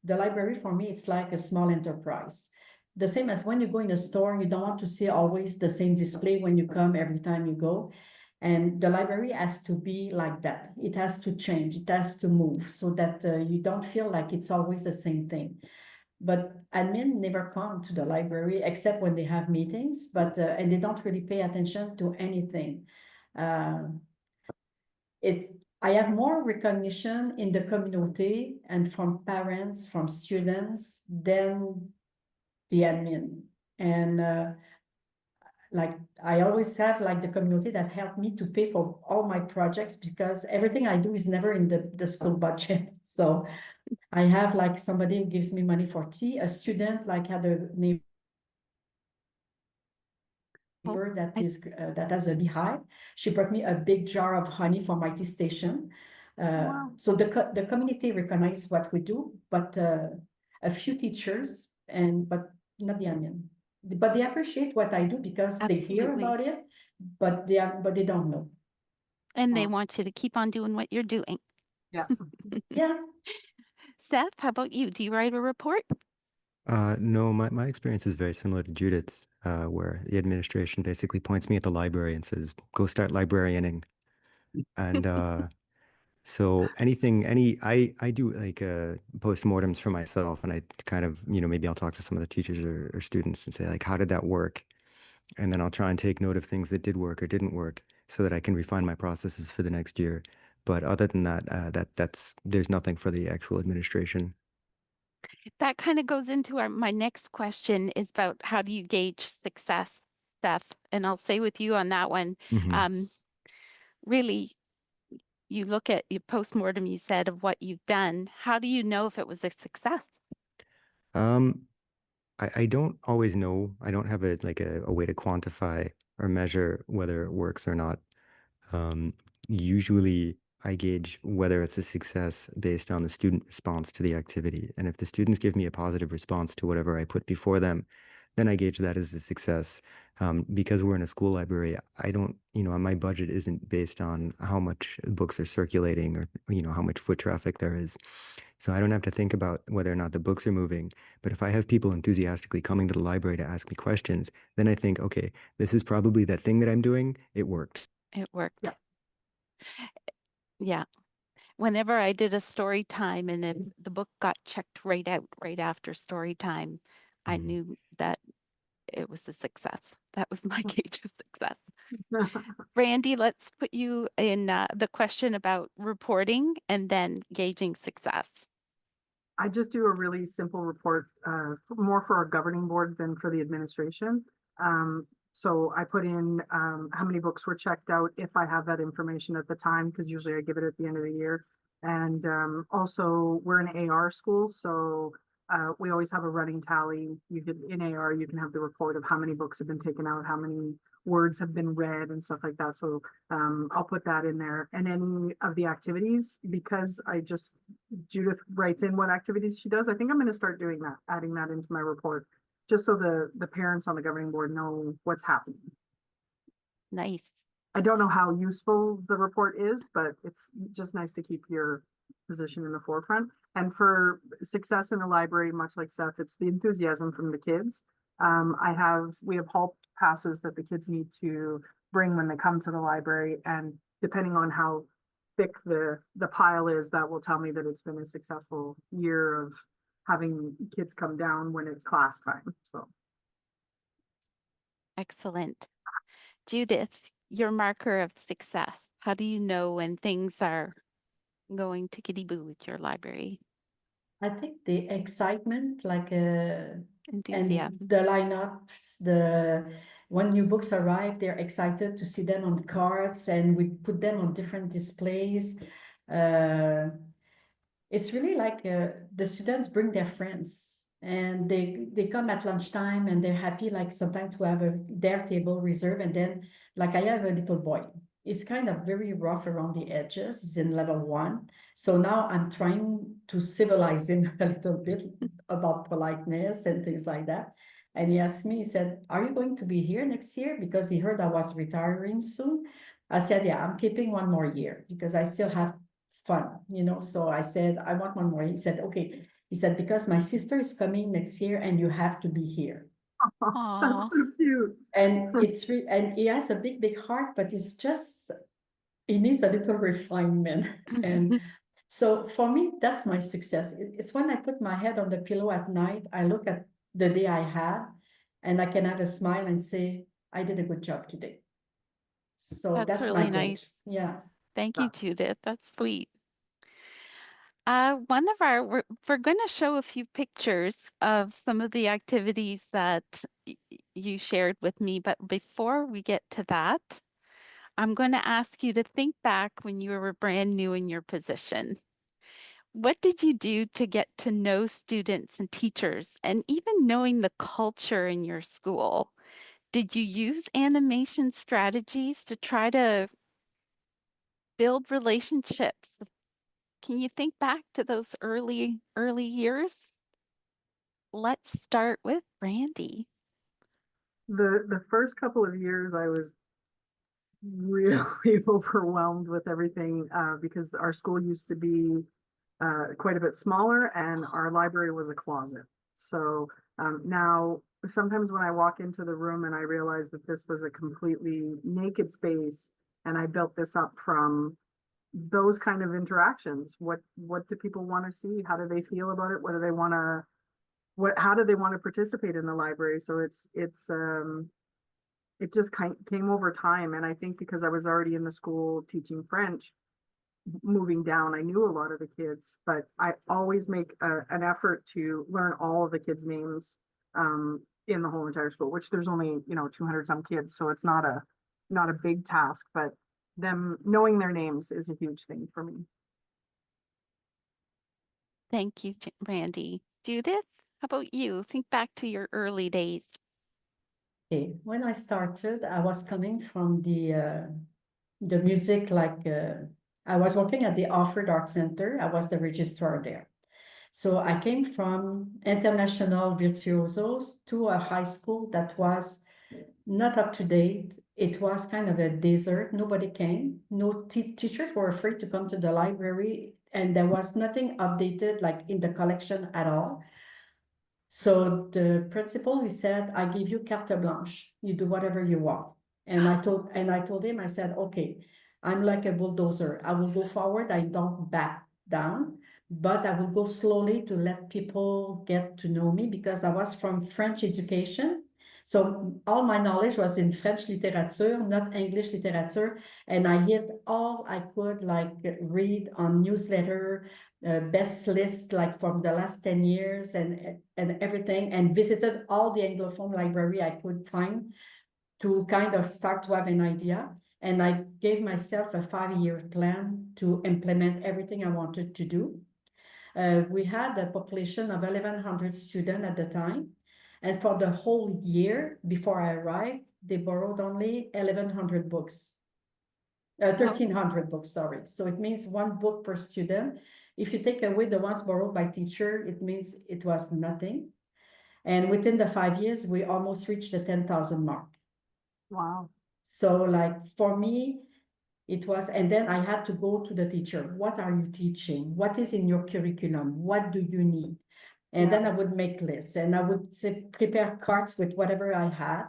S5: the library for me, it's like a small enterprise. The same as when you go in a store, you don't want to see always the same display when you come every time you go. And the library has to be like that. It has to change, it has to move so that you don't feel like it's always the same thing. But admin never come to the library except when they have meetings, but and they don't really pay attention to anything. Uh, it's I have more recognition in the community and from parents, from students than the admin. And like I always have like the community that helped me to pay for all my projects because everything I do is never in the school budget. So I have like somebody who gives me money for tea, a student like had a neighbor that that has a beehive. She brought me a big jar of honey for my tea station.
S4: Wow.
S5: So the community recognize what we do, but a few teachers but not the onion. But they appreciate what I do because they hear
S2: Absolutely.
S5: about it, but they don't know.
S2: And they want you to keep on doing what you're doing.
S4: Yeah.
S5: Yeah.
S2: Seth, how about you? Do you write a report?
S3: No, my experience is very similar to Judith's, where the administration basically points me at the library and says, go start librarianing. And so I do like postmortems for myself, and I kind of, maybe I'll talk to some of the teachers or students and say, like, how did that work? And then I'll try and take note of things that did work or didn't work so that I can refine my processes for the next year. But other than that, there's nothing for the actual administration.
S2: That kind of goes into my next question is about how do you gauge success, Seth? And I'll stay with you on that one.
S3: Mhm.
S2: Really, you look at your postmortem, you said, of what you've done. How do you know if it was a success?
S3: Um, I don't always know. I don't have a way to quantify or measure whether it works or not. Um, Usually I gauge whether it's a success based on the student response to the activity. And if the students give me a positive response to whatever I put before them, then I gauge that as a success. Because we're in a school library, I don't, my budget isn't based on how much books are circulating or, how much foot traffic there is. So I don't have to think about whether or not the books are moving. But if I have people enthusiastically coming to the library to ask me questions, then I think, okay, this is probably that thing that I'm doing. It worked.
S2: It worked.
S4: Yeah.
S2: Yeah. Whenever I did a story time and if the book got checked right out right after story time, I
S3: Mhm.
S2: knew that it was a success. That was my gauge of success. Randy, let's put you in the question about reporting and then gauging success.
S4: I just do a really simple report, more for our governing board than for the administration. So I put in how many books were checked out if I have that information at the time, because usually I give it at the end of the year. And also we're an AR school, so we always have a running tally. You can in AR, you can have the report of how many books have been taken out, how many words have been read and stuff like that. So I'll put that in there. And any of the activities, because Judith writes in what activities she does. I think I'm going to start doing that, adding that into my report, just so the parents on the governing board know what's happening.
S2: Nice.
S4: I don't know how useful the report is, but it's just nice to keep your position in the forefront. And for success in the library, much like Seth, it's the enthusiasm from the kids. We have hall passes that the kids need to bring when they come to the library, and depending on how thick the pile is, that will tell me that it's been a successful year of having kids come down when it's class time. So
S2: Excellent. Judith, your marker of success. How do you know when things are going tickety-boo at your library?
S5: I think the excitement, and
S2: Enthusiasm.
S5: the lineups, when new books arrive, they're excited to see them on the cards, and we put them on different displays. It's really like the students bring their friends, and they come at lunchtime, and they're happy, like sometimes to have their table reserved. And then, like, I have a little boy. It's kind of very rough around the edges. He's in level 1. So now I'm trying to civilize him a little bit about politeness and things like that. And he asked me, he said, "Are you going to be here next year?" Because he heard I was retiring soon. I said, "Yeah, I'm keeping one more year because I still have fun, So I said, "I want one more." He said, "Okay." He said, "Because my sister is coming next year and you have to be here."
S2: Aw.
S4: so cute.
S5: And and he has a big, big heart, but he needs a little refinement. And so for me, that's my success. It's when I put my head on the pillow at night, I look at the day I had, and I can have a smile and say, "I did a good job today." So
S2: That's
S5: that's my
S2: really nice.
S5: gauge. Yeah.
S2: Thank you, Judith. That's sweet. We're going to show a few pictures of some of the activities that you shared with me, but before we get to that, I'm going to ask you to think back when you were brand new in your position. what did you do to get to know students and teachers and even knowing the culture in your school? Did you use animation strategies to try to build relationships? Can you think back to those early years? Let's start with Brandy.
S4: The first couple of years I was really overwhelmed with everything because our school used to be quite a bit smaller and our library was a closet. So now sometimes when I walk into the room and I realize that this was a completely naked space and I built this up from those kind of interactions. What do people want to see? How do they feel about it? What do they want to how do they want to participate in the library? So it just came over time. And I think because I was already in the school teaching French, moving down, I knew a lot of the kids, but I always make an effort to learn all of the kids' names in the whole entire school, which there's only, 200 some kids. So it's not a big task, but them knowing their names is a huge thing for me.
S2: Thank you, Brandy. Judith, how about you? Think back to your early days.
S5: Okay, when I started, I was coming from the music, I was working at the Offord Art Center. I was the registrar there. So I came from international virtuosos to a high school that was not up to date. It was kind of a desert. Nobody came. No teachers were afraid to come to the library, and there was nothing updated like in the collection at all. So the principal, he said, I give you carte blanche. You do whatever you want. And I told him, I said, okay, I'm like a bulldozer. I will go forward. I don't back down, but I will go slowly to let people get to know me because I was from French education. So all my knowledge was in French literature, not English literature. And I hit all I could like read on newsletter, best list like from the last 10 years and everything, and visited all the Anglophone library I could find to kind of start to have an idea. And I gave myself a 5-year plan to implement everything I wanted to do. We had a population of 1,100 students at the time. And for the whole year before I arrived, they borrowed only 1,100 books. 1,300 books, sorry. So it means one book per student. If you take away the ones borrowed by teacher, it means it was nothing. And within the 5 years, we almost reached the 10,000 mark.
S4: Wow.
S5: So like for me, it was, and then I had to go to the teacher. What are you teaching? What is in your curriculum? What do you need? And then I would make lists and I would prepare cards with whatever I had.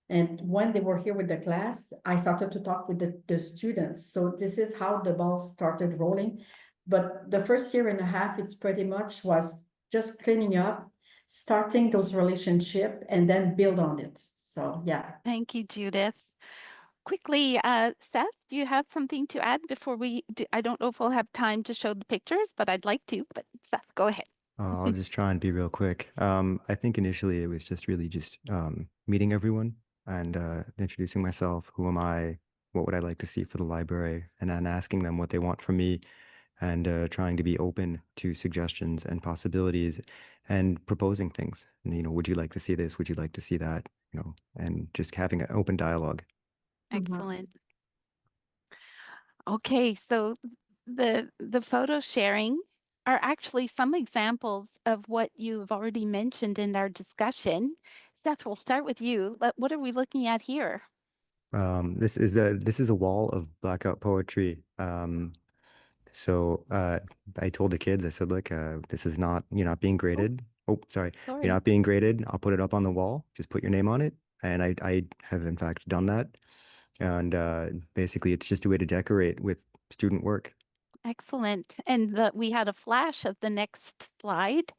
S5: And when they were here with the class, I started to talk with the students. So this is how the ball started rolling. But the first year and a half, it's pretty much was just cleaning up, starting those relationships, and then build on it. So yeah.
S2: Thank you, Judith. Quickly, Seth, do you have something to add before we do? I don't know if we'll have time to show the pictures, but I'd like to. But Seth, go ahead.
S3: I'll just try and be real quick. I think initially it was just really just meeting everyone and introducing myself. Who am I? What would I like to see for the library? And then asking them what they want from me and trying to be open to suggestions and possibilities and proposing things. And, would you like to see this? Would you like to see that? And just having an open dialogue.
S2: Excellent. Okay, so the photo sharing are actually some examples of what you've already mentioned in our discussion. Seth, we'll start with you. What are we looking at here?
S3: This is a wall of blackout poetry. So I told the kids, I said, look, this is not, you're not being graded. Oh, sorry.
S2: Sorry.
S3: You're not being graded. I'll put it up on the wall. Just put your name on it. And I have in fact done that. And basically it's just a way to decorate with student work.
S2: Excellent. And we had a flash of the next slide.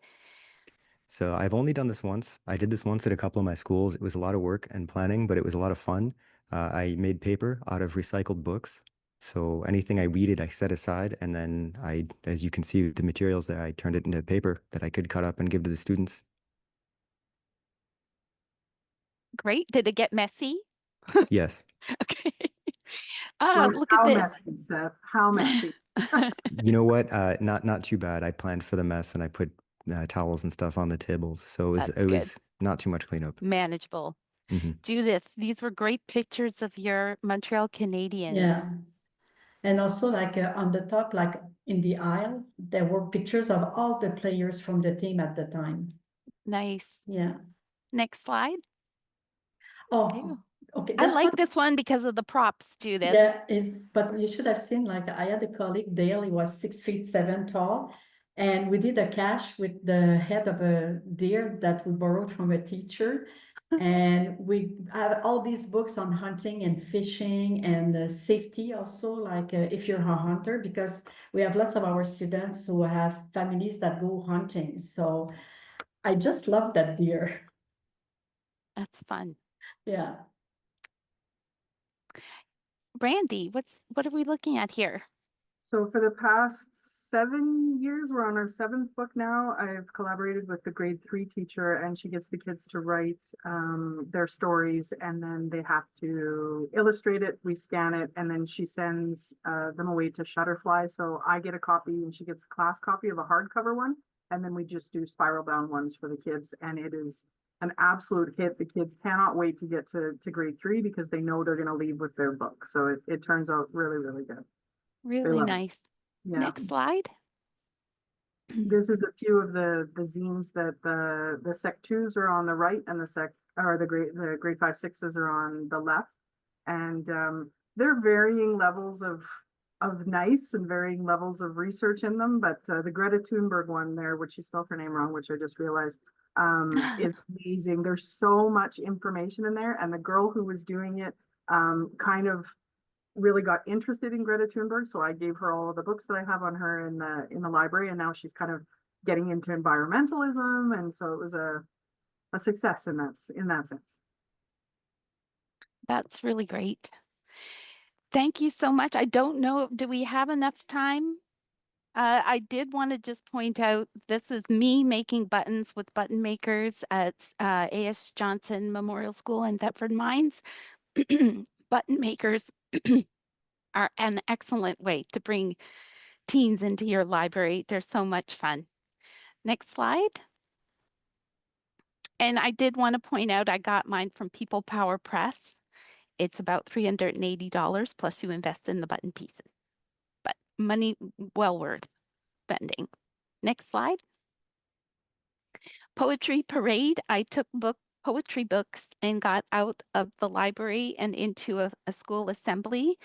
S3: So I've only done this once. I did this once at a couple of my schools. It was a lot of work and planning, but it was a lot of fun. I made paper out of recycled books. So anything I weeded, I set aside. And then as you can see, the materials there, I turned it into paper that I could cut up and give to the students.
S2: Great. Did it get messy?
S3: Yes.
S2: Okay.
S4: Like,
S2: Look at
S4: how
S2: this.
S4: messy, Seth? How messy?
S3: You know what? Not too bad. I planned for the mess and I put towels and stuff on the tables, so
S2: That's
S3: it
S2: good.
S3: was not too much cleanup.
S2: Manageable.
S3: Hmm.
S2: Judith, these were great pictures of your Montreal Canadiens.
S5: Yeah. And also like on the top, like in the aisle, there were pictures of all the players from the team at the time.
S2: Nice.
S5: Yeah.
S2: Next slide.
S5: Oh, okay.
S2: I
S5: That's
S2: like
S5: what,
S2: this one because of the props, Judith.
S5: yeah, but you should have seen, like, I had a colleague, Dale, he was 6'7" tall. And we did a cache with the head of a deer that we borrowed from a teacher. And we have all these books on hunting and fishing and safety also, like if you're a hunter, because we have lots of our students who have families that go hunting. So I just love that deer.
S2: That's fun.
S5: Yeah.
S2: Brandy, what are we looking at here?
S4: So for the past 7 years, we're on our 7th book now. I've collaborated with the grade 3 teacher, and she gets the kids to write their stories, and then they have to illustrate it. We scan it, and then she sends them away to Shutterfly. So I get a copy, and she gets a class copy of a hardcover one, and then we just do spiral bound ones for the kids, and it is an absolute hit. The kids cannot wait to get to grade 3 because they know they're going to leave with their book. So it turns out really, really good.
S2: Really
S4: love it.
S2: nice.
S4: Yeah.
S2: Next slide.
S4: This is a few of the zines that the Sec 2s are on the right, and the grade 5, 6s are on the left. And they're varying levels of nice and varying levels of research in them. But the Greta Thunberg one there, which she spelled her name wrong, which I just realized, is amazing. There's so much information in there, and the girl who was doing it kind of really got interested in Greta Thunberg, so I gave her all of the books that I have on her in the library, and now she's kind of getting into environmentalism, and so it was a success in that sense.
S2: That's really great. Thank you so much. I don't know, do we have enough time? I did want to just point out, this is me making buttons with button makers at A.S. Johnson Memorial School in Thetford Mines. Button makers are an excellent way to bring teens into your library. They're so much fun. Next slide. And I did want to point out, I got mine from People Power Press. It's about $380 plus you invest in the button pieces, but money well worth spending. Next slide. Poetry Parade. I took poetry books and got out of the library and into a school assembly.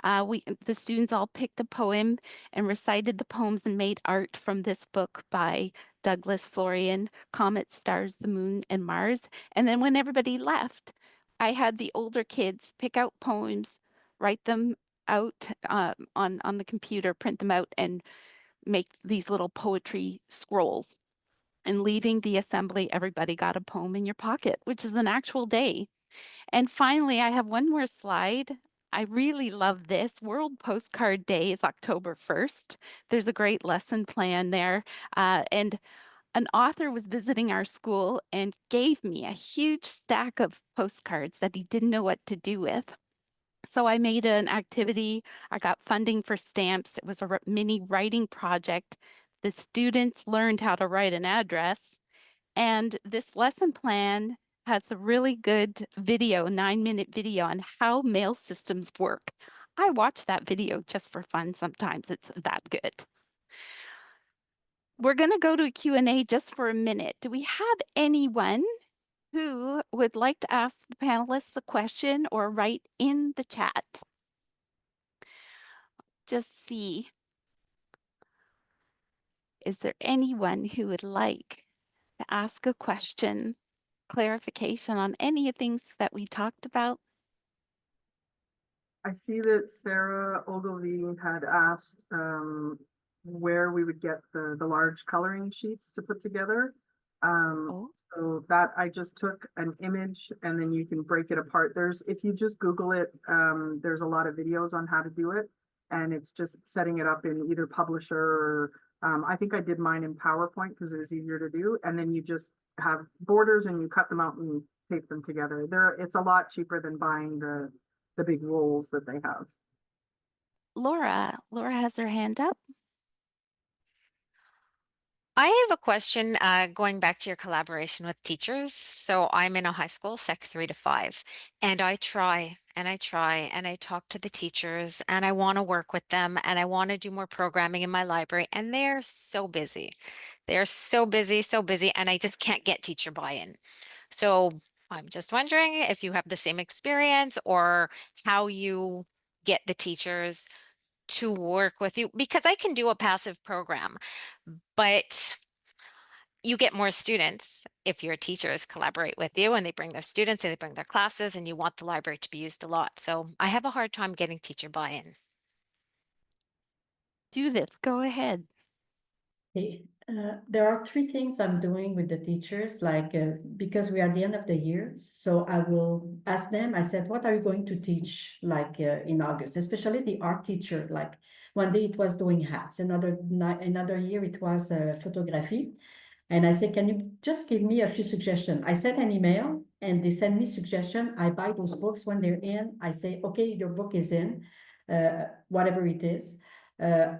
S2: The students all picked a poem and recited the poems and made art from this book by Douglas Florian, Comets, Stars, the Moon, and Mars. And then when everybody left, I had the older kids pick out poems, write them out on the computer, print them out, and make these little poetry scrolls. And leaving the assembly, everybody got a poem in your pocket, which is an actual day. And finally, I have one more slide. I really love this. World Postcard Day is October 1st. There's a great lesson plan there. And an author was visiting our school and gave me a huge stack of postcards that he didn't know what to do with. So I made an activity. I got funding for stamps. It was a mini writing project. The students learned how to write an address. And this lesson plan has a really good video, 9-minute video on how mail systems work. I watch that video just for fun sometimes. It's that good. We're going to go to a Q&A just for a minute. Do we have anyone who would like to ask the panelists a question or write in the chat? Just see. Is there anyone who would like to ask a question, clarification on any of things that we talked about?
S4: I see that Sarah Ogilvie had asked where we would get the large coloring sheets to put together.
S2: Oh.
S4: So that I just took an image, and then you can break it apart. If you just Google it, there's a lot of videos on how to do it, and it's just setting it up in either Publisher or I think I did mine in PowerPoint because it was easier to do. And then you just have borders and you cut them out and tape them together. It's a lot cheaper than buying the big rolls that they have.
S2: Laura. Laura has her hand up.
S6: I have a question going back to your collaboration with teachers. So I'm in a high school, Sec 3 to 5, and I try and I try and I talk to the teachers and I want to work with them and I want to do more programming in my library, and they're so busy. They're so busy, and I just can't get teacher buy-in. So I'm just wondering if you have the same experience or how you get the teachers to work with you, because I can do a passive program, but you get more students if your teachers collaborate with you and they bring their students and they bring their classes and you want the library to be used a lot. So I have a hard time getting teacher buy-in.
S2: Judith, go ahead.
S5: Okay. There are three things I'm doing with the teachers, like because we are at the end of the year, so I will ask them. I said, "What are you going to teach like in August?" Especially the art teacher. Like one day it was doing hats, another year it was photography, and I said, "Can you just give me a few suggestions?" I sent an email, and they send me suggestion. I buy those books when they're in. I say, "Okay, your book is in, whatever it is."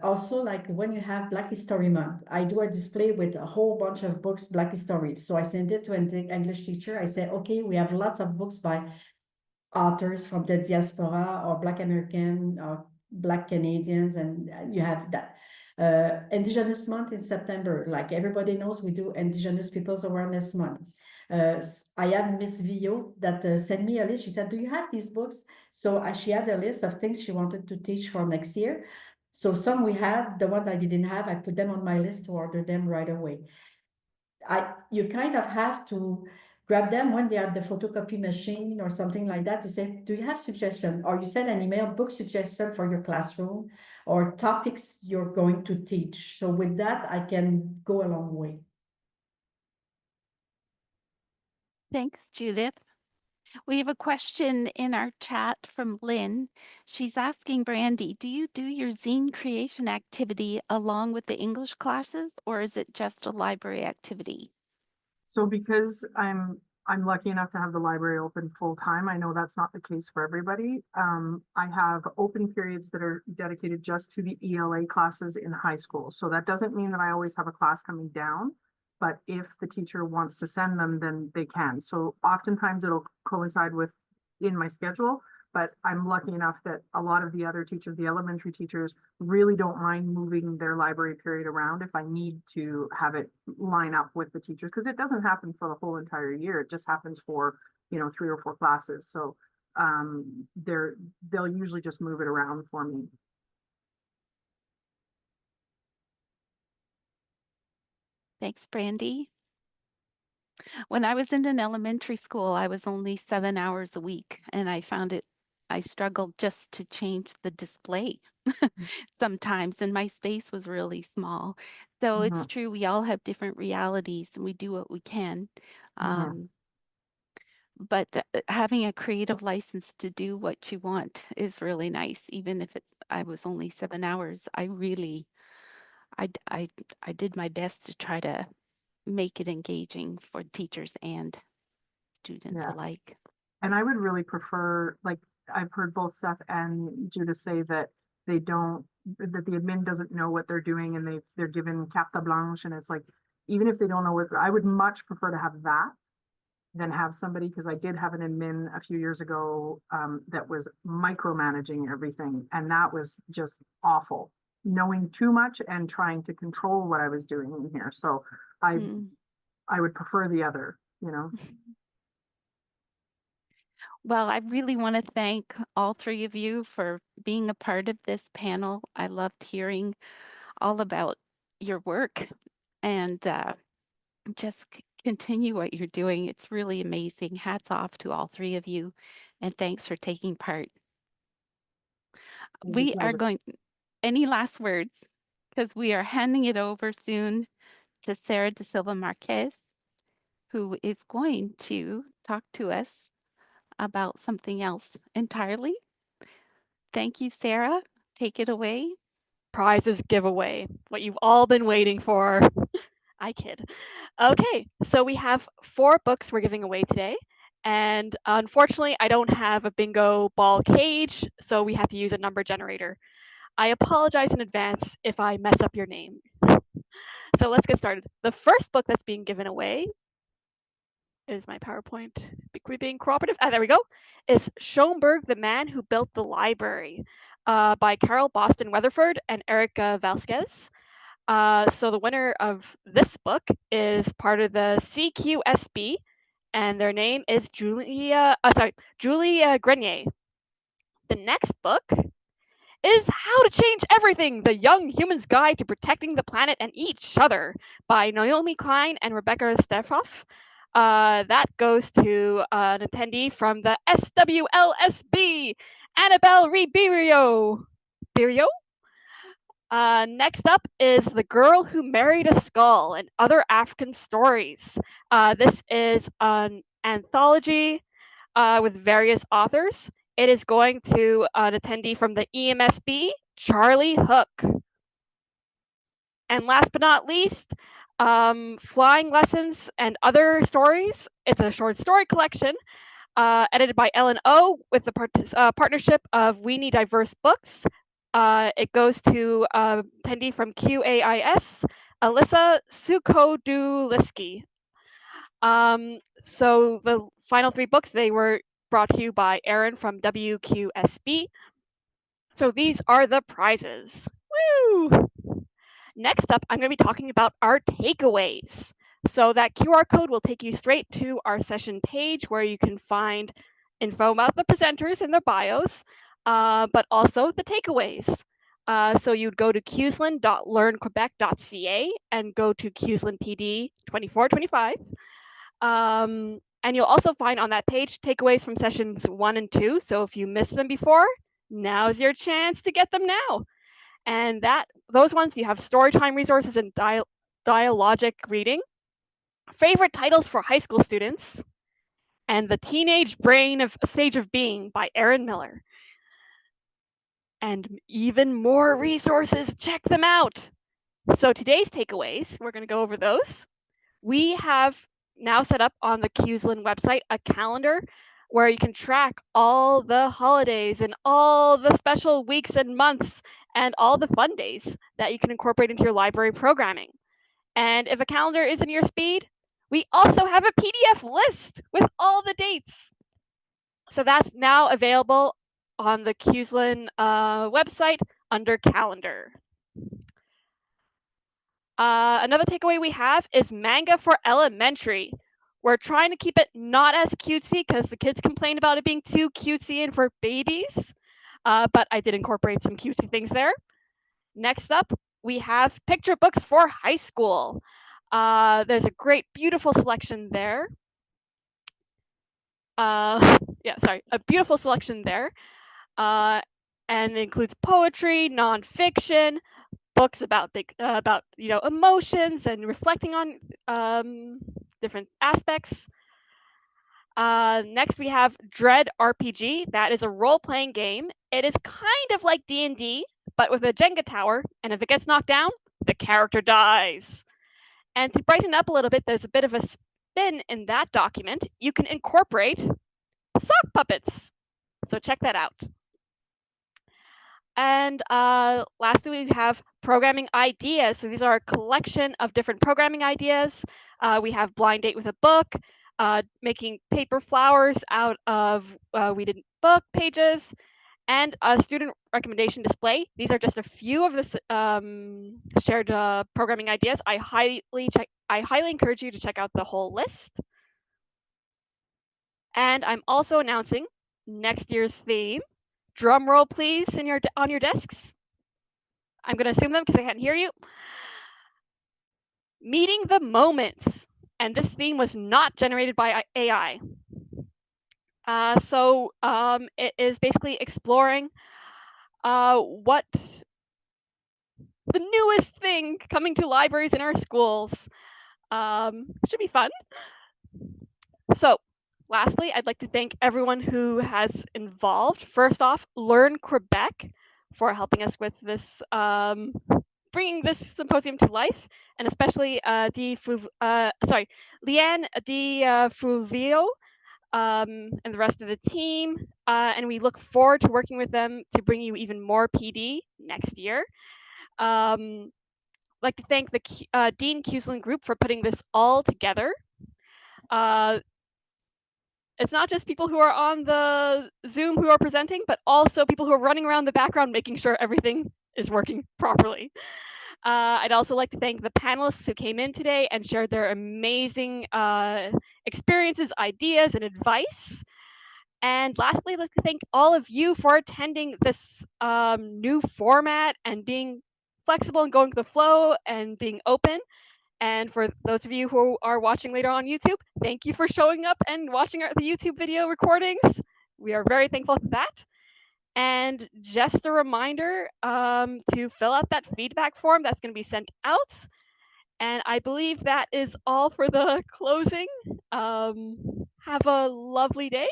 S5: Also, like when you have Black History Month, I do a display with a whole bunch of books, Black History. So I send it to an English teacher. I say, okay, we have lots of books by authors from the diaspora or Black American or Black Canadians, and you have that. Indigenous Month in September, like everybody knows, we do Indigenous Peoples Awareness Month. I had Miss Vio that sent me a list. She said, "Do you have these books?" So she had a list of things she wanted to teach for next year. So some we had, the one I didn't have, I put them on my list to order them right away. You kind of have to grab them when they are at the photocopy machine or something like that to say, "Do you have suggestion?" Or you send an email, book suggestion for your classroom or topics you're going to teach. So with that, I can go a long way.
S2: Thanks, Judith. We have a question in our chat from Lynn. She's asking Brandy, do you do your zine creation activity along with the English classes, or is it just a library activity?
S4: So because I'm lucky enough to have the library open full time, I know that's not the case for everybody. I have open periods that are dedicated just to the ELA classes in high school. So that doesn't mean that I always have a class coming down, but if the teacher wants to send them, then they can. So oftentimes it'll coincide with in my schedule, but I'm lucky enough that a lot of the other teachers, the elementary teachers, really don't mind moving their library period around if I need to have it line up with the teachers, because it doesn't happen for the whole entire year. It just happens for, 3 or 4 classes. So they'll usually just move it around for me.
S2: Thanks, Brandy. When I was in an elementary school, I was only 7 hours a week, and I struggled just to change the display sometimes, and my space was really small. So it's true, we all have different realities and we do what we can. But having a creative license to do what you want is really nice. Even if I was only 7 hours, I did my best to try to make it engaging for teachers and students
S4: Yeah.
S2: alike.
S4: And I would really prefer, like, I've heard both Seth and Judith say that that the admin doesn't know what they're doing, and they're given carte blanche, and it's like, even if they don't know what, I would much prefer to have that than have somebody, because I did have an admin a few years ago that was micromanaging everything, and that was just awful, knowing too much and trying to control what I was doing in here. So I would prefer the other,
S2: Well, I really want to thank all three of you for being a part of this panel. I loved hearing all about your work, and just continue what you're doing. It's really amazing. Hats off to all three of you, and thanks for taking part. We are going, any last words? Because we are handing it over soon to Sarah De Silva Marquez, who is going to talk to us about something else entirely. Thank you, Sarah. Take it away.
S7: Prizes giveaway, what you've all been waiting for. I kid. Okay, so we have 4 books we're giving away today. And unfortunately, I don't have a bingo ball cage, so we have to use a number generator. I apologize in advance if I mess up your name. So let's get started. The first book that's being given away is my PowerPoint being cooperative. There we go. Is Schoenberg, the Man Who Built the Library by Carol Boston Weatherford and Erica Vasquez. So the winner of this book is part of the CQSB, and their name is Julia Grenier. The next book is How to Change Everything, The Young Human's Guide to Protecting the Planet and Each Other by Naomi Klein and Rebecca Steffoff. That goes to an attendee from the SWLSB, Annabelle Ribeiro. Next up is The Girl Who Married a Skull and Other African Stories. This is an anthology with various authors. It is going to an attendee from the EMSB, Charlie Hook. And last but not least, Flying Lessons and Other Stories. It's a short story collection edited by Ellen O with the partnership of We Need Diverse Books. It goes to attendee from QAIS, Alyssa Sukoduliski. So the final three books, they were brought to you by Aaron from WQSB. So these are the prizes. Woo! Next up, I'm going to be talking about our takeaways. So that QR code will take you straight to our session page where you can find info about the presenters and their bios, but also the takeaways. So you'd go to QSLiN.learnquebec.ca and go to QSLiN PD 2425. And you'll also find on that page takeaways from sessions 1 and 2. So if you missed them before, now's your chance to get them now. And those ones, you have storytime resources and dialogic reading, favorite titles for high school students, and The Teenage Brain of Stage of Being by Aaron Miller. And even more resources, check them out. So today's takeaways, we're going to go over those. We have now set up on the QSLiN website a calendar where you can track all the holidays and all the special weeks and months and all the fun days that you can incorporate into your library programming. And if a calendar isn't your speed, we also have a PDF list with all the dates. So that's now available on the QSLiN website under calendar. Another takeaway we have is manga for elementary. We're trying to keep it not as cutesy because the kids complain about it being too cutesy and for babies, but I did incorporate some cutesy things there. Next up, we have picture books for high school. There's a great, beautiful selection there. A beautiful selection there. And it includes poetry, nonfiction, books about emotions and reflecting on different aspects. Next, we have Dread RPG. That is a role-playing game. It is kind of like D&D, but with a Jenga tower, and if it gets knocked down, the character dies. And to brighten up a little bit, there's a bit of a spin in that document. You can incorporate sock puppets. So check that out. And lastly, we have programming ideas. So these are a collection of different programming ideas. We have Blind Date with a Book, making paper flowers out of weeded book pages, and a student recommendation display. These are just a few of the shared programming ideas. I highly encourage you to check out the whole list. And I'm also announcing next year's theme. Drum roll, please, on your desks. I'm going to assume them because I can't hear you. Meeting the moments. And this theme was not generated by AI. It is basically exploring what the newest thing coming to libraries in our schools. Should be fun. So lastly, I'd like to thank everyone who has involved. First off, Learn Quebec for helping us with this, bringing this symposium to life, and especially Leanne Di Fulvio and the rest of the team. And we look forward to working with them to bring you even more PD next year. I'd like to thank the Dean QSLiN group for putting this all together. It's not just people who are on the Zoom who are presenting, but also people who are running around the background making sure everything is working properly. I'd also like to thank the panelists who came in today and shared their amazing experiences, ideas, and advice. And lastly, I'd like to thank all of you for attending this new format and being flexible and going with the flow and being open. And for those of you who are watching later on YouTube, thank you for showing up and watching the YouTube video recordings. We are very thankful for that. And just a reminder to fill out that feedback form that's going to be sent out. And I believe that is all for the closing. Have a lovely day.